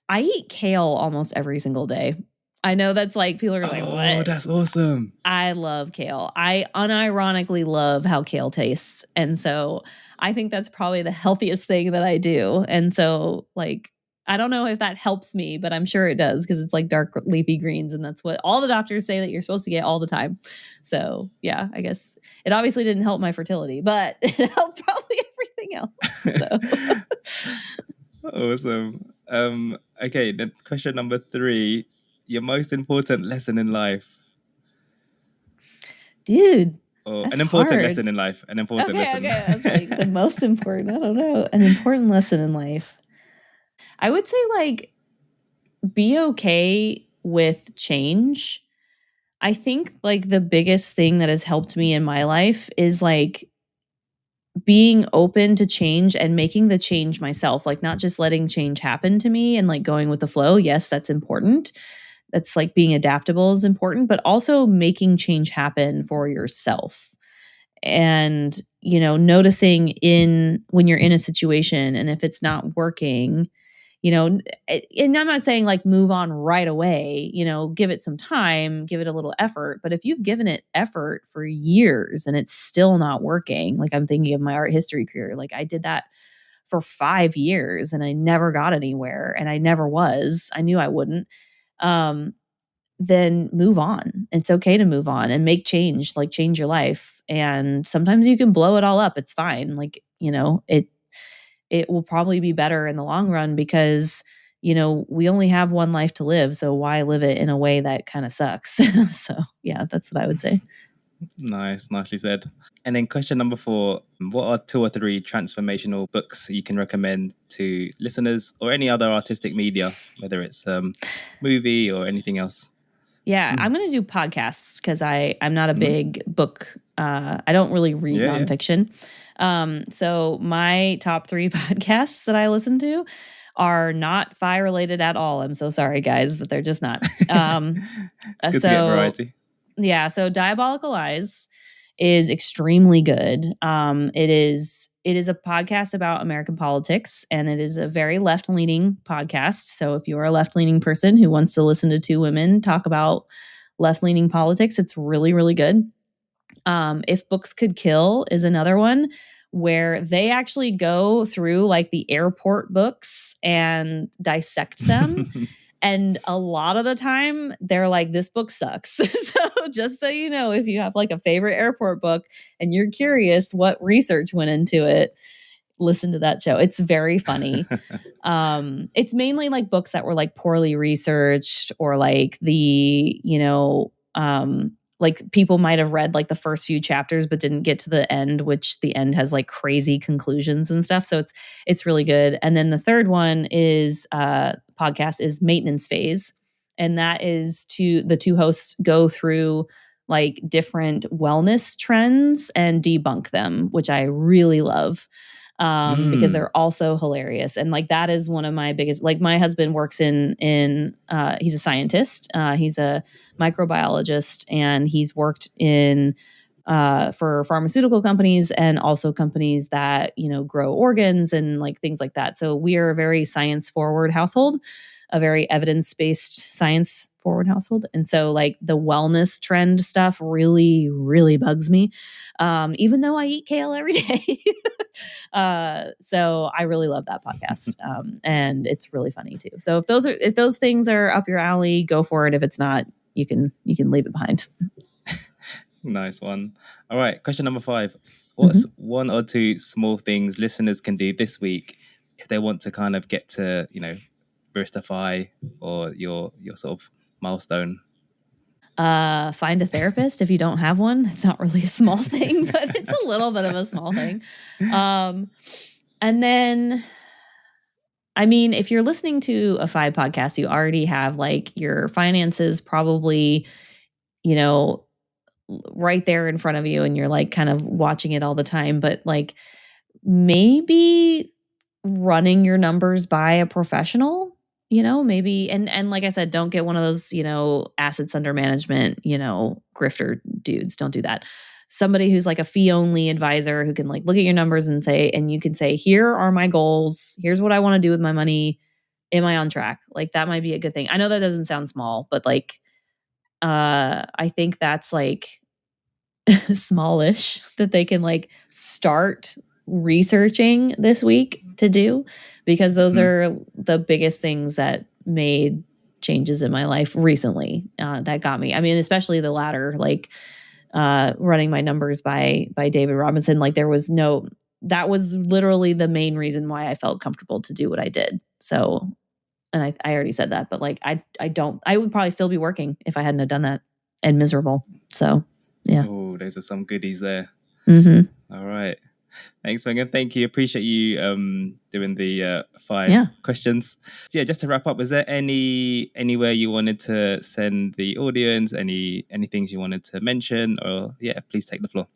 A: I eat kale almost every single day. I know that's like people are like,
B: Oh,
A: "What?"
B: that's awesome.
A: I love kale. I unironically love how kale tastes. And so I think that's probably the healthiest thing that I do. And so, like, I don't know if that helps me, but I'm sure it does because it's like dark leafy greens. And that's what all the doctors say that you're supposed to get all the time. So, yeah, I guess it obviously didn't help my fertility, but it helped probably everything else. So.
B: Awesome. Okay, then question number 3. Your most important lesson in life.
A: Dude,
B: Or
A: that's
B: an important
A: hard.
B: lesson in life. An important lesson.
A: Okay. I was like, the most important. I don't know. An important lesson in life. I would say, like, be okay with change. I think, like, the biggest thing that has helped me in my life is, like, being open to change and making the change myself, like, not just letting change happen to me and, like, going with the flow. Yes, that's important. That's like being adaptable is important, but also making change happen for yourself. And, noticing in when you're in a situation and if it's not working, and I'm not saying like move on right away, give it some time, give it a little effort. But if you've given it effort for years and it's still not working, like I'm thinking of my art history career, like I did that for 5 years and I never got anywhere and I never was. I knew I wouldn't. Um, then move on. It's okay to move on and make change, like change your life. And sometimes you can blow it all up. It's fine. Like, it will probably be better in the long run because, we only have one life to live. So why live it in a way that kind of sucks? So yeah, that's what I would say.
B: Nice, nicely said. And then question number 4, what are 2 or 3 transformational books you can recommend to listeners or any other artistic media, whether it's movie or anything else?
A: Yeah, I'm going to do podcasts because I'm not a big book. I don't really read nonfiction. So my top 3 podcasts that I listen to are not FI related at all. I'm so sorry, guys, but they're just not.
B: It's good to get variety.
A: Yeah, so Diabolical Eyes is extremely good. It is a podcast about American politics, and it is a very left-leaning podcast. So if you are a left-leaning person who wants to listen to 2 women talk about left-leaning politics, it's really, really good. If Books Could Kill is another one where they actually go through like the airport books and dissect them. And a lot of the time, they're like, this book sucks. So just so you know, if you have like a favorite airport book and you're curious what research went into it, listen to that show. It's very funny. It's mainly like books that were like poorly researched or like like people might have read like the first few chapters but didn't get to the end, which the end has like crazy conclusions and stuff. So it's really good. And then the third one is podcast is Maintenance Phase. And that is the 2 hosts go through like different wellness trends and debunk them, which I really love. Because they're also hilarious. And like that is one of my biggest, like my husband works in he's a scientist. He's a microbiologist and he's worked in for pharmaceutical companies and also companies that, grow organs and like things like that. So we are a very science forward household, a very evidence-based science forward household. And so like the wellness trend stuff really, really bugs me. Even though I eat kale every day. So I really love that podcast. And it's really funny too. So if those things are up your alley, go for it. If it's not, you can leave it behind.
B: Nice one. All right. Question number 5. What's 1 or 2 small things listeners can do this week if they want to kind of get to, Barista FI or your sort of milestone?
A: Find a therapist if you don't have one. It's not really a small thing, but it's a little bit of a small thing. And then, I mean, if you're listening to a FI podcast, you already have like your finances probably, right there in front of you and you're like kind of watching it all the time. But like maybe running your numbers by a professional, maybe. And like I said, don't get one of those, assets under management, grifter dudes. Don't do that. Somebody who's like a fee only advisor who can like look at your numbers and you can say, here are my goals. Here's what I want to do with my money. Am I on track? Like that might be a good thing. I know that doesn't sound small, but like, I think that's like smallish that they can like start researching this week to do, because those are the biggest things that made changes in my life recently, that got me. I mean, especially the latter, like running my numbers by David Robinson. Like that was literally the main reason why I felt comfortable to do what I did. So, and I already said that, but like I would probably still be working if I hadn't have done that, and miserable. So yeah.
B: Oh, those are some goodies there.
A: Mm-hmm.
B: All right. Thanks, Meghan. Thank you. Appreciate you doing the 5 questions. Yeah, just to wrap up, is there anywhere you wanted to send the audience, any things you wanted to mention, or please take the floor.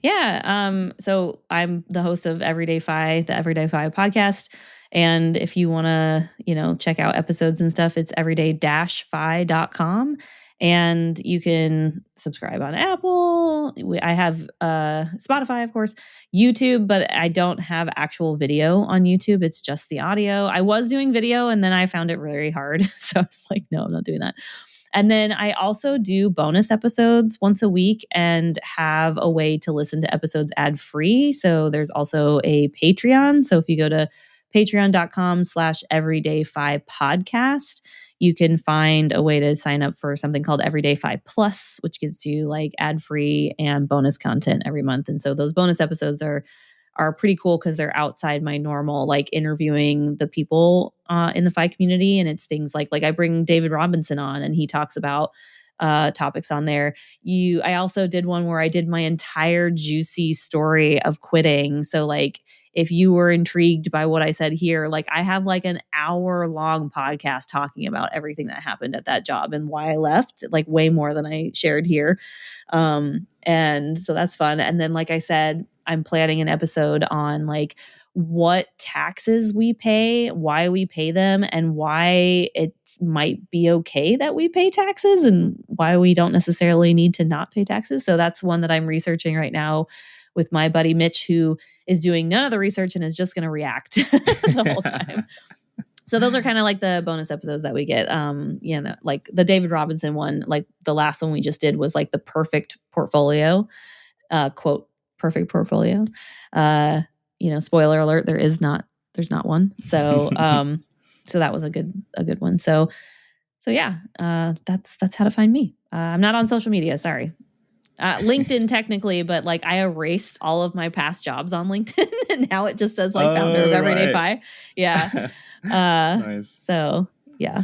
A: Yeah. So I'm the host of Everyday FI, the Everyday FI podcast. And if you want to, check out episodes and stuff, it's everyday-fi.com. And you can subscribe on Apple. I have Spotify, of course, YouTube, but I don't have actual video on YouTube. It's just the audio. I was doing video and then I found it very hard. So I was like, no, I'm not doing that. And then I also do bonus episodes once a week and have a way to listen to episodes ad-free. So there's also a Patreon. So if you go to patreon.com/everydayfipodcast, you can find a way to sign up for something called Everyday Fi Plus, which gives you like ad-free and bonus content every month. And so those bonus episodes are pretty cool because they're outside my normal, like interviewing the people in the FI community. And it's things like I bring David Robinson on and he talks about topics on there. I also did one where I did my entire juicy story of quitting. So like, if you were intrigued by what I said here, like I have like an hour-long podcast talking about everything that happened at that job and why I left, like way more than I shared here. And so that's fun. And then, like I said, I'm planning an episode on like what taxes we pay, why we pay them, and why it might be okay that we pay taxes and why we don't necessarily need to not pay taxes. So that's one that I'm researching right now with my buddy Mitch, who is doing none of the research and is just going to react the whole time. So those are kind of like the bonus episodes that we get. Like the David Robinson one, like the last one we just did was like the perfect portfolio, quote, perfect portfolio. Spoiler alert, there's not one. So, so that was a good one. So yeah, that's how to find me. I'm not on social media. Sorry. LinkedIn technically, but like I erased all of my past jobs on LinkedIn and now it just says like founder of Everyday Fi. Yeah.
B: Nice.
A: So yeah.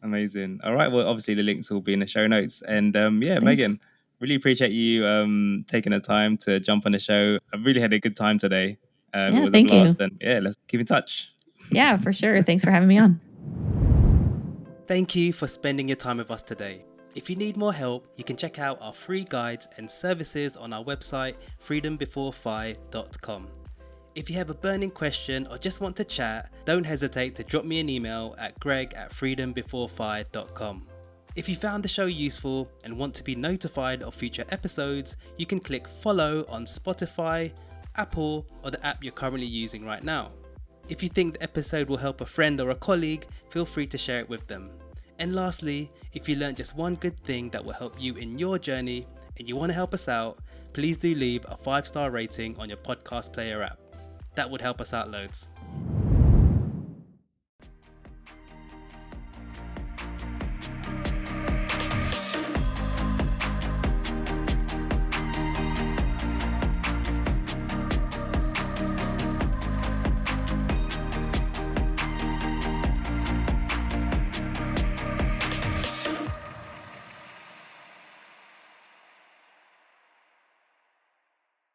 B: Amazing. All right. Well, obviously the links will be in the show notes. And Meghan, really appreciate you taking the time to jump on the show. I really had a good time today. It was a blast. And let's keep in touch.
A: Yeah, for sure. Thanks for having me on.
B: Thank you for spending your time with us today. If you need more help, you can check out our free guides and services on our website, freedombeforefi.com. If you have a burning question or just want to chat, don't hesitate to drop me an email at greg@freedombeforefi.com. If you found the show useful and want to be notified of future episodes, you can click follow on Spotify, Apple, or the app you're currently using right now. If you think the episode will help a friend or a colleague, feel free to share it with them. And lastly, if you learned just one good thing that will help you in your journey and you want to help us out, please do leave a 5-star rating on your podcast player app. That would help us out loads.